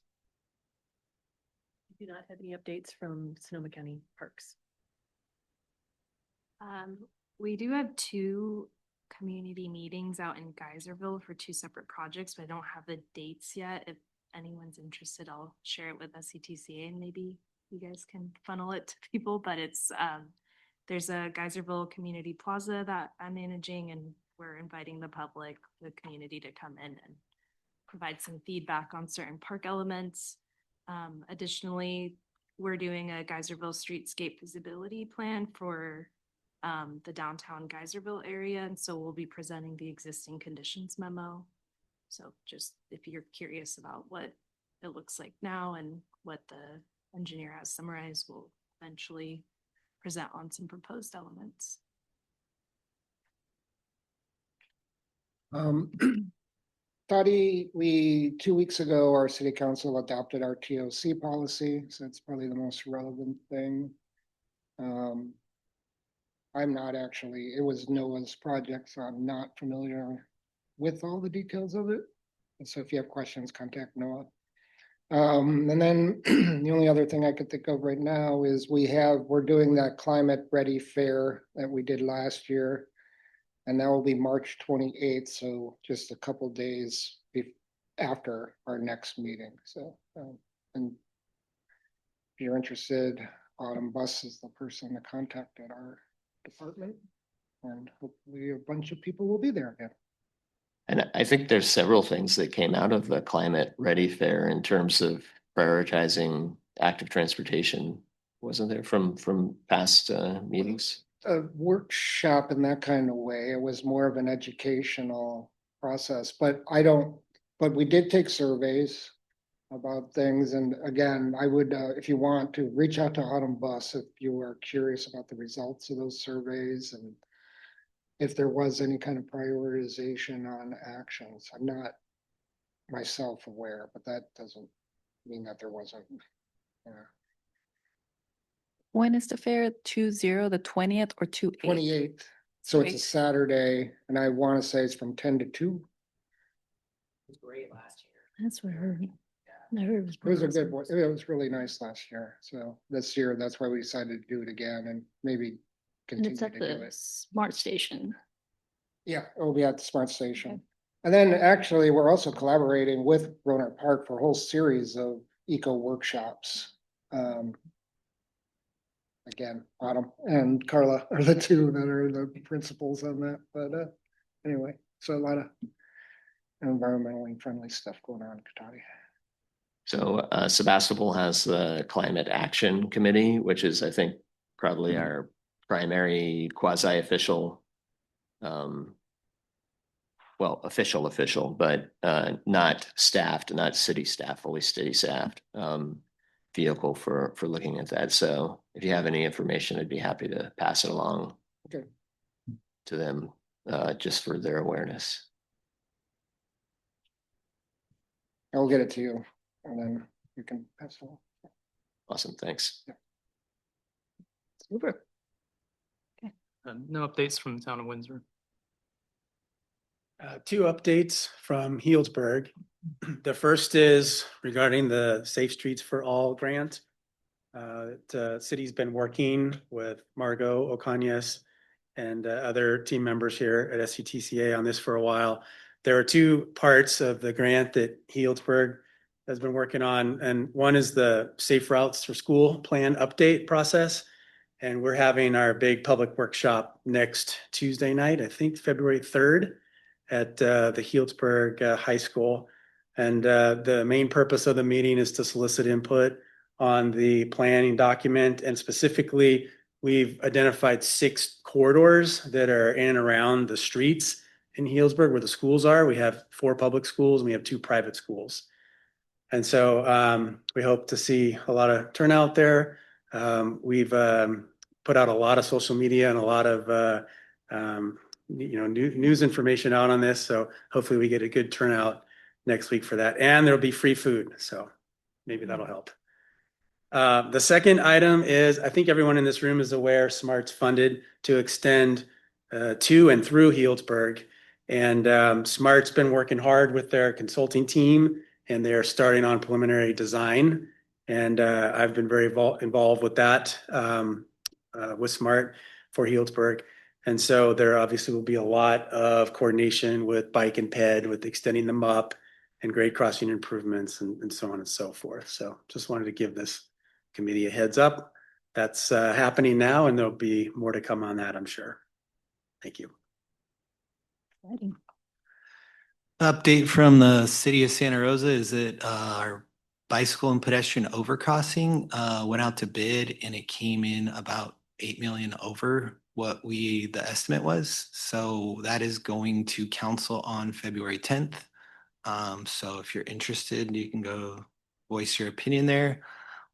We do not have any updates from Sonoma County Parks. We do have 2 community meetings out in Geyserville for 2 separate projects, but I don't have the dates yet. If anyone's interested, I'll share it with SCTCA and maybe you guys can funnel it to people, but it's there's a Geyserville Community Plaza that I'm managing, and we're inviting the public, the community, to come in and provide some feedback on certain park elements. Additionally, we're doing a Geyserville streetscape visibility plan for the downtown Geyserville area, and so we'll be presenting the existing conditions memo. So just if you're curious about what it looks like now and what the engineer has summarized, we'll eventually present on some proposed elements. Toddy, 2 weeks ago, our city council adopted our TOC policy, so it's probably the most relevant thing. I'm not actually, it was Noah's project, so I'm not familiar with all the details of it. And so if you have questions, contact Noah. And then the only other thing I could think of right now is we're doing that climate ready fair that we did last year. And that will be March 28th, so just a couple days after our next meeting. So, and if you're interested, Autumn Bus is the person to contact at our department. And hopefully a bunch of people will be there again. And I think there's several things that came out of the Climate Ready Fair in terms of prioritizing active transportation, wasn't there, from past meetings? A workshop in that kind of way. It was more of an educational process, but we did take surveys about things. And again, I would, if you want to reach out to Autumn Bus, if you are curious about the results of those surveys and if there was any kind of prioritization on actions. I'm not myself aware, but that doesn't mean that there wasn't. Yeah. When is the fair? 20, the 20th or 28th? 28th. So it's a 28th. Saturday, and I want to say it's from 10 to 2. It was great last year. That's what I heard. I heard it was. It was a good one. It was really nice last year. So this year, that's why we decided to do it again and maybe And continue it's to at do the it. Smart Station. Yeah, it will be at the Smart Station. And then actually, we're also collaborating with Rohnert Park for a whole series of eco workshops. Again, Autumn and Carla are the two that are the principals on that. But anyway, so a lot of environmentally friendly stuff going on in Cotati. So Sebastopol has the Climate Action Committee, which is, I think, probably our primary quasi-official, well, official, but not staffed, not city staff, fully city staffed vehicle for looking at that. So if you have any information, I'd be happy to pass it along Okay. to them just for their awareness. I'll get it to you and then you can pass it along. Awesome, thanks. Super. No updates from the town of Windsor. 2 updates from Healdsburg. The first is regarding the Safe Streets for All grant. The city's been working with Margot Ocanias and other team members here at SCTCA on this for a while. There are 2 parts of the grant that Healdsburg has been working on, and one is the Safe Routes for School plan update process. And we're having our big public workshop next Tuesday night, I think February 3rd at the Healdsburg High School. And the main purpose of the meeting is to solicit input on the planning document. And specifically, we've identified 6 corridors that are in and around the streets in Healdsburg where the schools are. We have 4 public schools and we have 2 private schools. And so we hope to see a lot of turnout there. We've put out a lot of social media and a lot of news information out on this. So hopefully we get a good turnout next week for that. And there'll be free food. So maybe that'll help. The second item is, I think everyone in this room is aware, SMART's funded to extend to and through Healdsburg. And SMART's been working hard with their consulting team and they're starting on preliminary design. And I've been very involved with that with SMART for Healdsburg. And so there obviously will be a lot of coordination with bike and ped, with extending them up and grade crossing improvements and so on and so forth. So just wanted to give this committee a heads up. That's happening now and there'll be more to come on that, I'm sure. Thank you. Update from the city of Santa Rosa is that our bicycle and pedestrian overcrossing went out to bid and it came in about 8 million over what the estimate was. So that is going to council on February 10th. So if you're interested, you can go voice your opinion there.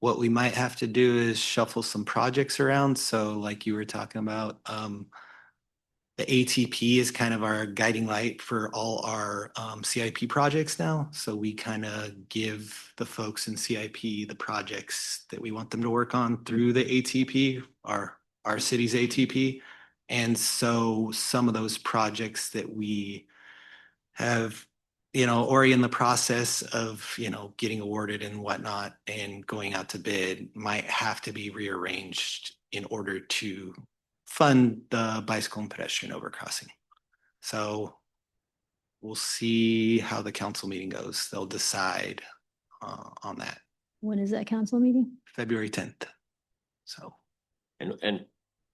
What we might have to do is shuffle some projects around. So like you were talking about, the ATP is kind of our guiding light for all our CIP projects now. So we kind of give the folks in CIP the projects that we want them to work on through the ATP, our city's ATP. And so some of those projects that we have, or in the process of, getting awarded and whatnot and going out to bid might have to be rearranged in order to fund the bicycle and pedestrian overcrossing. So we'll see how the council meeting goes. They'll decide on that. When is that council meeting? February 10th. So. And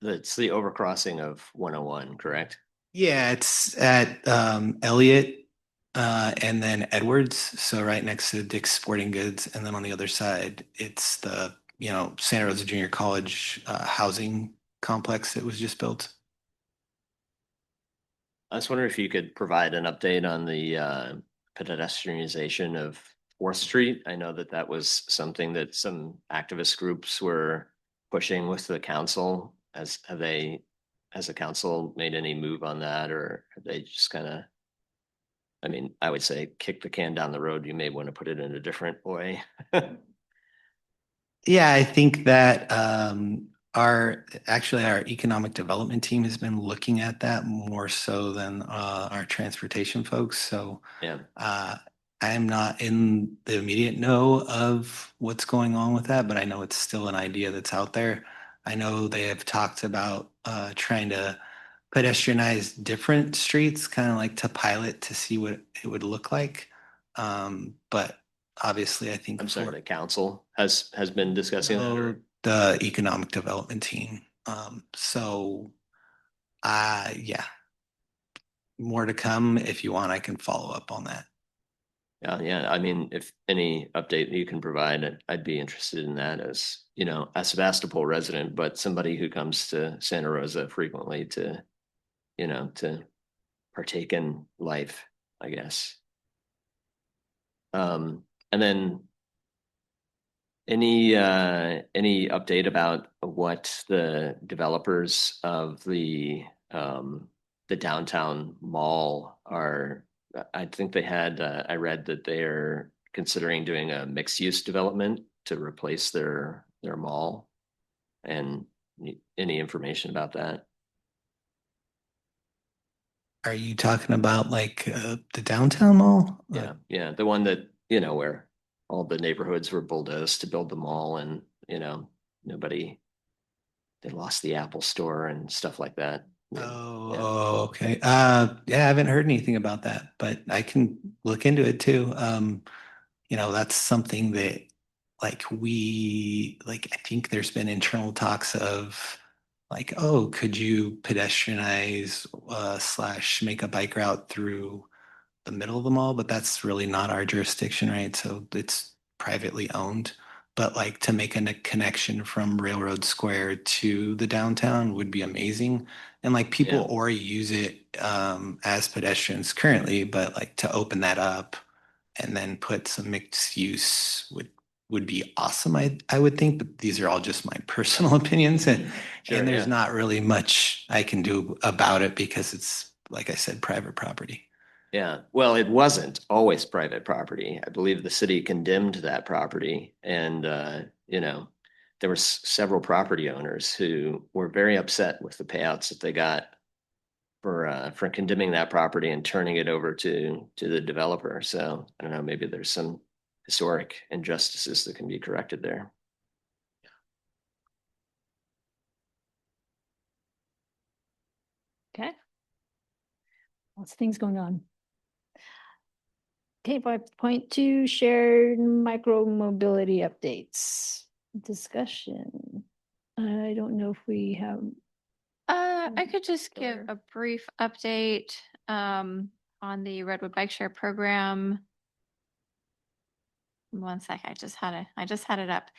it's the overcrossing of 101, correct? Yeah, it's at Elliott and then Edwards. So right next to Dick's Sporting Goods. And then on the other side, it's the, Santa Rosa Junior College housing complex that was just built. I was wondering if you could provide an update on the pedestrianization of 4th Street. I know that was something that some activist groups were pushing with the council. Has the council made any move on that, or have they just kind of, I would say kick the can down the road. You may want to put it in a different way. Yeah, I think that our economic development team has been looking at that more so than our transportation folks. So yeah, I'm not in the immediate know of what's going on with that, but I know it's still an idea that's out there. I know they have talked about trying to pedestrianize different streets, kind of like to pilot to see what it would look like. But obviously, I think I'm sorry, the council has been discussing that. The economic development team. Yeah, more to come. If you want, I can follow up on that. Yeah. If any update you can provide, I'd be interested in that as, a Sebastopol resident, but somebody who comes to Santa Rosa frequently to partake in life, I guess. And then any update about what the developers of the downtown mall are? I think they had, I read that they're considering doing a mixed use development to replace their mall. And any information about that? Are you talking about like the downtown mall? Yeah. The one that, where all the neighborhoods were bulldozed to build the mall and, they lost the Apple store and stuff like that. Oh, okay. Yeah, I haven't heard anything about that, but I can look into it too. That's something that I think there's been internal talks of like, oh, could you pedestrianize / make a bike route through the middle of the mall? But that's really not our jurisdiction, right? So it's privately owned. But like to make a connection from Railroad Square to the downtown would be amazing. And like people already use it as pedestrians currently, but like to open that up and then put some mixed use would be awesome. I would think, but these are all just my personal opinions, and there's not really much I can do about it because it's, like I said, private property. Yeah, well, it wasn't always private property. I believe the city condemned that property, and there were several property owners who were very upset with the payouts that they got for condemning that property and turning it over to the developer. So I don't know, maybe there's some historic injustices that can be corrected there. Okay. Lots of things going on. Okay, 5.2 shared micro mobility updates discussion. I don't know if we have. I could just give a brief update on the Redwood Bike Share program. 1 sec, I just had it up.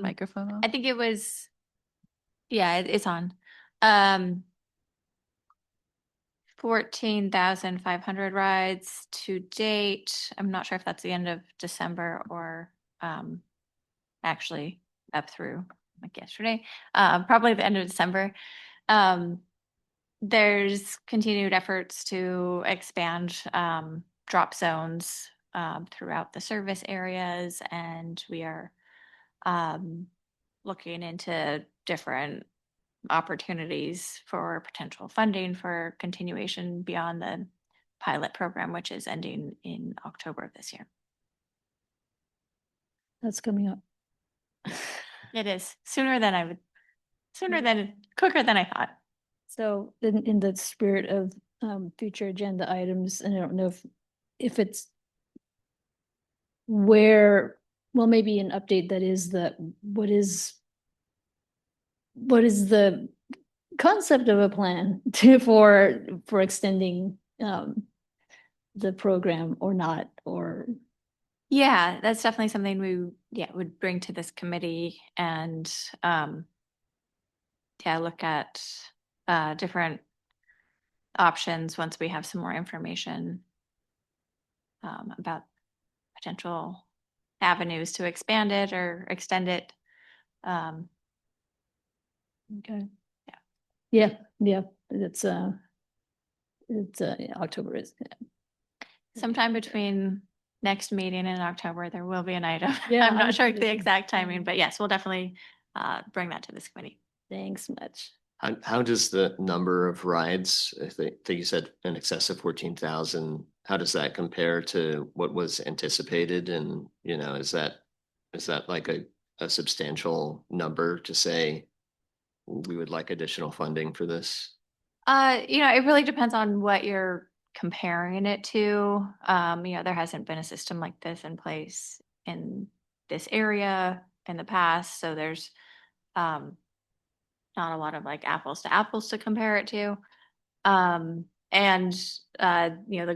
Microphone on? I think it was, yeah, it's on. 14,500 rides to date. I'm not sure if that's the end of December or actually up through like yesterday, probably the end of December. There's continued efforts to expand drop zones throughout the service areas, and we are looking into different opportunities for potential funding for continuation beyond the pilot program, which is ending in October of this year. That's coming up. It is quicker than I thought. So in the spirit of future agenda items, and I don't know if it's where, well, maybe an update that is what is the concept of a plan for extending the program or not, or Yeah, that's definitely something we would bring to this committee and look at different options once we have some more information about potential avenues to expand it or extend it. okay. Yeah, it's October is. Sometime between next meeting and October, there will be an item. Yeah, I'm I not was sure gonna the say, exact timing, but yes, we'll definitely bring that to this committee. Thanks much. How does the number of rides, I think you said in excess of 14,000, how does that compare to what was anticipated? And, you know, is that like a substantial number to say we would like additional funding for this? It really depends on what you're comparing it to. There hasn't been a system like this in place in this area in the past, so there's not a lot of like apples to apples to compare it to. The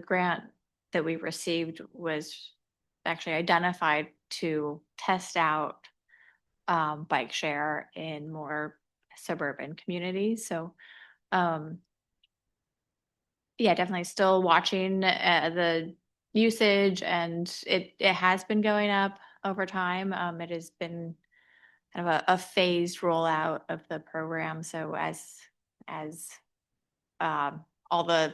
grant that we received was actually identified to test out bike share in more suburban communities. So definitely still watching the usage, and it has been going up over time. It has been kind of a phased rollout of the program. So as all the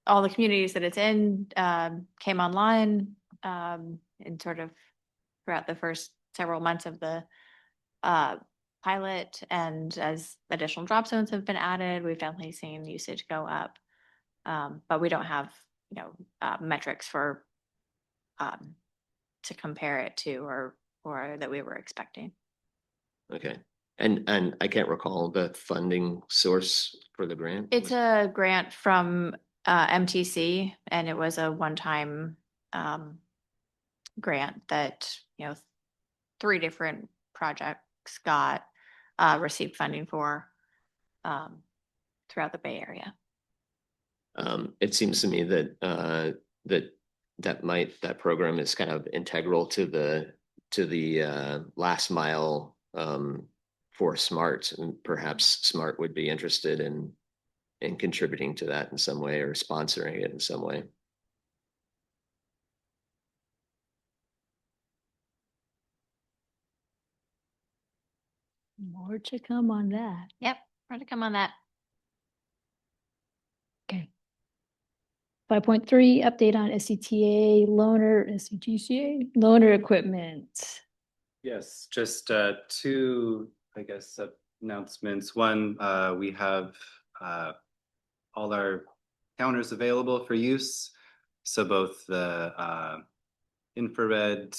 communities that it's in came online and sort of throughout the first several months of the pilot, and as additional drop zones have been added, we've definitely seen usage go up. But we don't have metrics for to compare it to or that we were expecting. Okay. And I can't recall the funding source for the grant. It's a grant from MTC, and it was a one-time grant that 3 different projects received funding for throughout the Bay Area. It seems to me that that program is kind of integral to the last mile for SMART, and perhaps SMART would be interested in contributing to that in some way or sponsoring it in some way. More to come on that. Yep, more to come on that. Okay. 5.3 update on SCTCA loaner equipment. Yes, just 2, I guess, announcements. One, we have all our counters available for use. So both the infrared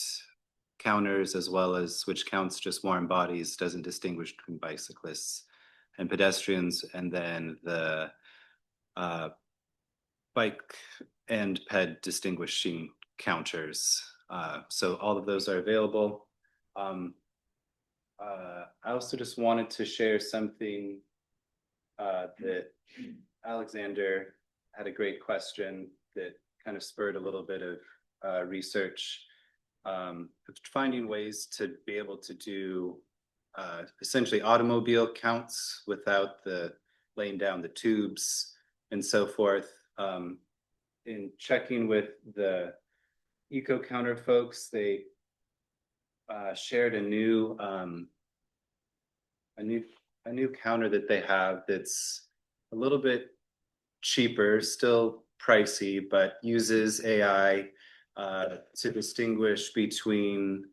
counters as well as switch counts just warm bodies, doesn't distinguish between bicyclists and pedestrians. And then the bike and ped distinguishing counters. So all of those are available. I also just wanted to share something that Alexander had a great question that kind of spurred a little bit of research. finding ways to be able to do essentially automobile counts without the laying down the tubes and so forth. In checking with the eco counter folks, they shared a new counter that they have that's a little bit cheaper, still pricey, but uses AI to distinguish between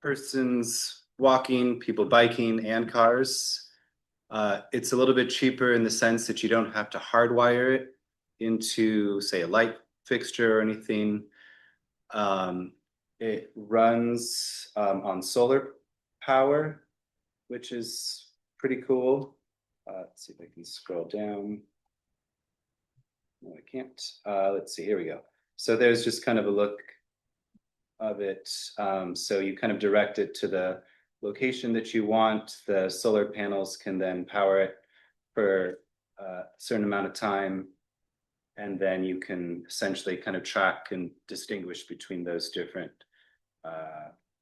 persons walking, people biking, and cars. It's a little bit cheaper in the sense that you don't have to hardwire it into, say, a light fixture or anything. It runs on solar power, which is pretty cool. Let's see if I can scroll down. No, I can't. Let's see, here we go. So there's just kind of a look of it. So you kind of direct it to the location that you want. The solar panels can then power it for a certain amount of time. And then you can essentially kind of track and distinguish between those different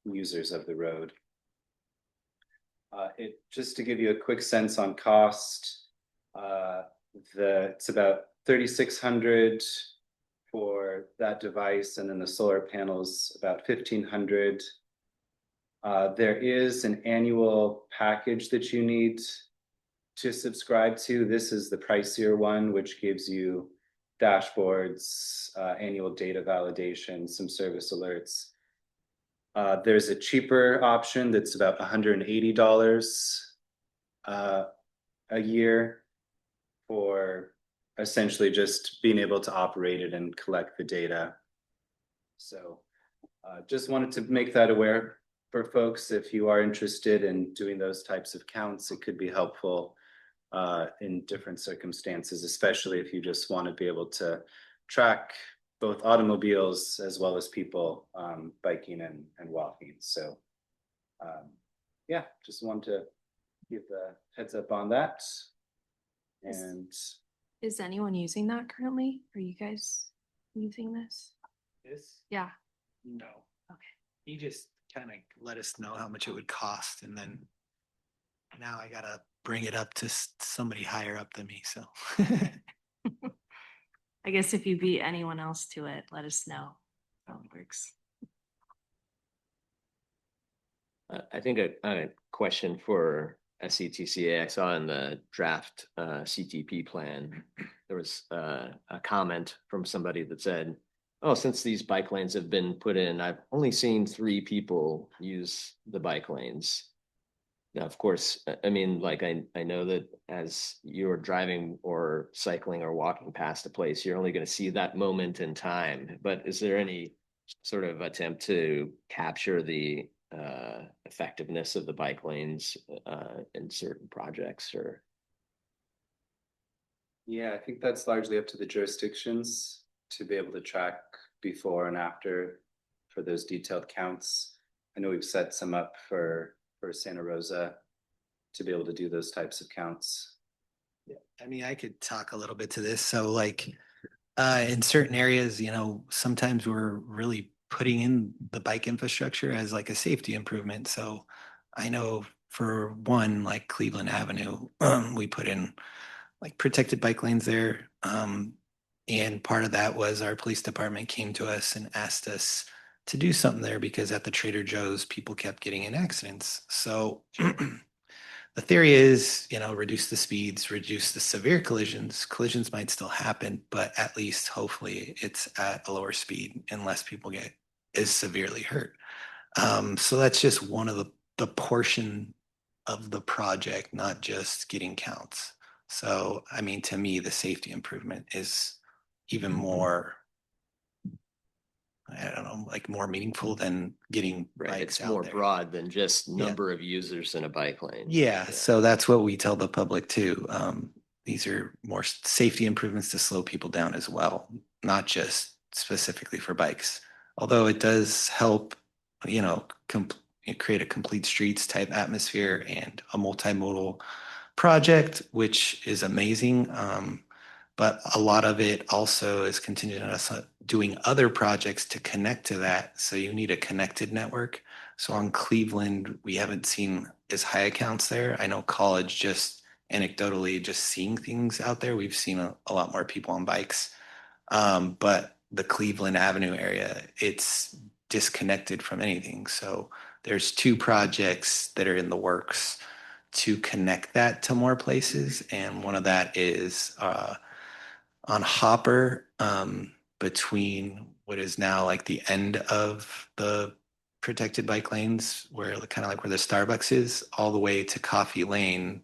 users of the road. Just to give you a quick sense on cost, it's about $3,600 for that device, and then the solar panels about $1,500. There is an annual package that you need to subscribe to. This is the pricier one, which gives you dashboards, annual data validation, some service alerts. There's a cheaper option that's about $180 a year for essentially just being able to operate it and collect the data. So just wanted to make that aware for folks. If you are interested in doing those types of counts, it could be helpful in different circumstances, especially if you just want to be able to track both automobiles as well as people biking and walking. So yeah, just wanted to give the heads up on that. And Is anyone using that currently? Are you guys using this? This? Yeah. No. Okay. He just kind of let us know how much it would cost, and then now I gotta bring it up to somebody higher up than me. So I guess if you beat anyone else to it, let us know how it works. I think a question for SCTCA. I saw in the draft CTP plan, there was a comment from somebody that said, oh, since these bike lanes have been put in, I've only seen 3 people use the bike lanes. Now, of course, I mean, like, I know that as you're driving or cycling or walking past a place, you're only going to see that moment in time. But is there any sort of attempt to capture the effectiveness of the bike lanes in certain projects? Or yeah, I think that's largely up to the jurisdictions to be able to track before and after for those detailed counts. I know we've set some up for Santa Rosa to be able to do those types of counts. yeah, I mean, I could talk a little bit to this. So like in certain areas, you know, sometimes we're really putting in the bike infrastructure as like a safety improvement. So I know for one, like Cleveland Avenue, we put in like protected bike lanes there. And part of that was our police department came to us and asked us to do something there because at the Trader Joe's, people kept getting in accidents. So the theory is, you know, reduce the speeds, reduce the severe collisions. Collisions might still happen, but at least hopefully it's at a lower speed and less people get as severely hurt. So that's just one of the portion of the project, not just getting counts. So, I mean, to me, the safety improvement is even more, I don't know, like more meaningful than getting right, bikes it's out more there. broad than just number of users in a bike lane. Yeah, so that's what we tell the public too. These are more safety improvements to slow people down as well, not just specifically for bikes. Although it does help, you know, create a complete streets type atmosphere and a multimodal project, which is amazing. But a lot of it also is contingent on us doing other projects to connect to that. So you need a connected network. So on Cleveland, we haven't seen as high accounts there. I know College, just anecdotally, just seeing things out there, we've seen a lot more people on bikes. But the Cleveland Avenue area, it's disconnected from anything. So there's 2 projects that are in the works to connect that to more places. And one of that is on Hopper, between what is now like the end of the protected bike lanes, where kind of like where the Starbucks is, all the way to Coffee Lane.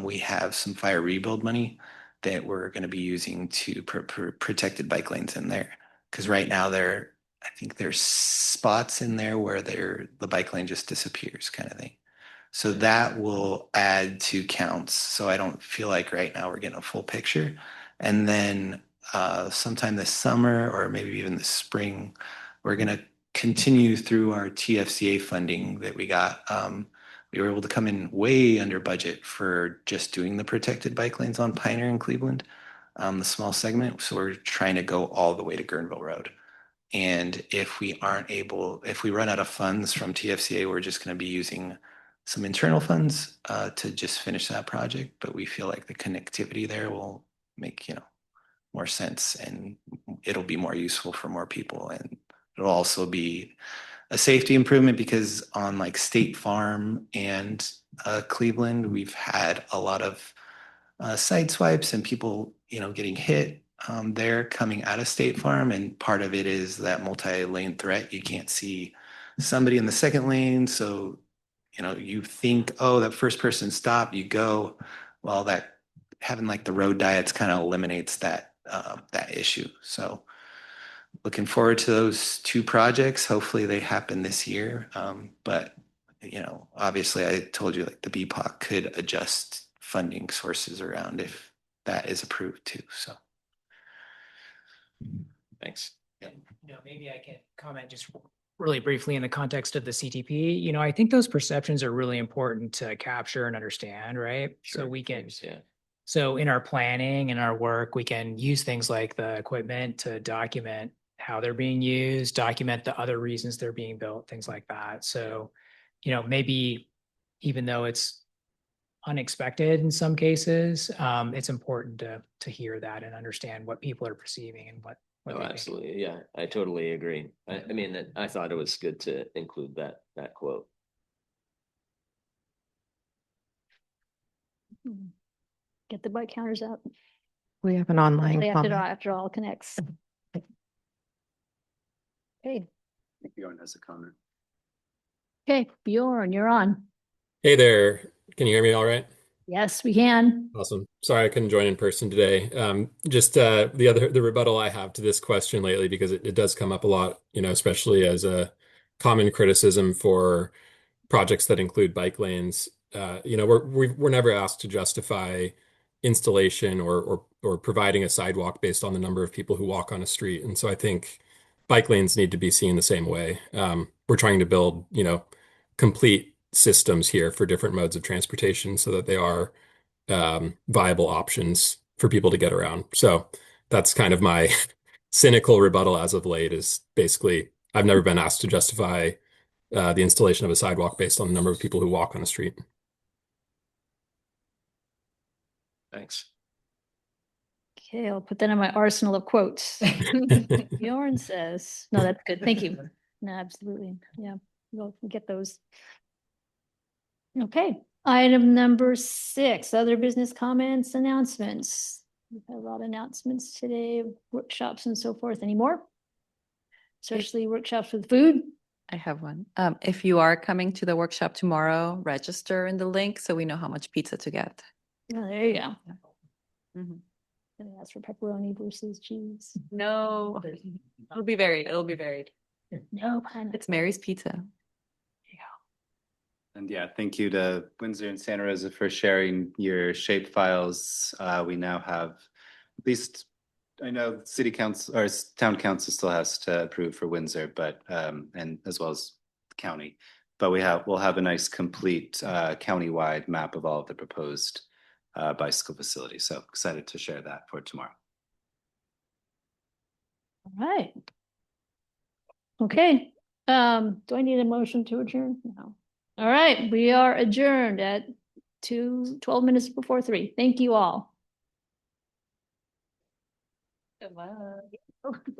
We have some fire rebuild money that we're going to be using to protected bike lanes in there. Because right now I think there's spots in there where the bike lane just disappears, kind of thing. So that will add to counts. So I don't feel like right now we're getting a full picture. And then sometime this summer or maybe even this spring, we're going to continue through our TFCA funding that we got. We were able to come in way under budget for just doing the protected bike lanes on Pioneer and Cleveland, the small segment. So we're trying to go all the way to Guerneville Road. And if we run out of funds from TFCA, we're just going to be using some internal funds to just finish that project. But we feel like the connectivity there will make, more sense, and it'll be more useful for more people. And it'll also be a safety improvement because on like State Farm and Cleveland, we've had a lot of side swipes and people, getting hit there coming out of State Farm. And part of it is that multi-lane threat. You can't see somebody in the second lane. So, you think, oh, that first person stopped, you go, well, that having like the road diets kind of eliminates that issue. So looking forward to those 2 projects. Hopefully they happen this year. But, obviously I told you like the BPAC could adjust funding sources around if that is approved too. So. Thanks. Maybe I can comment just really briefly in the context of the CTP. I think those perceptions are really important to capture and understand, right? Sure. So we can, Thanks, yeah. so in our planning and our work, we can use things like the equipment to document how they're being used, document the other reasons they're being built, things like that. So, maybe even though it's unexpected in some cases, it's important to hear that and understand what people are perceiving and what Oh, they think. absolutely. Yeah, I totally agree. I mean, I thought it was good to include that quote. Get the bike counters out. We have an online comment. After all connects. Okay, Bjorn has a comment. okay, Bjorn, you're on. Hey there. Can you hear me all right? Yes, we can. Awesome. Sorry I couldn't join in person today. Just the rebuttal I have to this question lately, because it does come up a lot, especially as a common criticism for projects that include bike lanes. We're never asked to justify installation or providing a sidewalk based on the number of people who walk on a street. And so I think bike lanes need to be seen the same way. We're trying to build, complete systems here for different modes of transportation so that they are viable options for people to get around. So that's kind of my cynical rebuttal as of late, is basically I've never been asked to justify the installation of a sidewalk based on the number of people who walk on a street. Thanks. Okay, I'll put that in my arsenal of quotes. Bjorn says, no, that's good. Thank you. No, absolutely. Yeah, we'll get those. Okay, item number 6, other business comments, announcements. We've had a lot of announcements today, workshops and so forth. Any more? Especially workshops with food. I have one. If you are coming to the workshop tomorrow, register in the link so we know how much pizza to get. Oh, there you go. Mhm. And ask for pepperoni versus cheese. No, it'll be varied. No pineapple. It's Mary's Pizza. And yeah, thank you to Windsor and Santa Rosa for sharing your shape files. We now have, at least, I know city council or town council still has to approve for Windsor, but and as well as the county. But we'll have a nice complete countywide map of all of the proposed bicycle facilities. So excited to share that for tomorrow. All right. Okay, do I need a motion to adjourn? No. All right, we are adjourned at 12 minutes before 3. Thank you all. Good luck.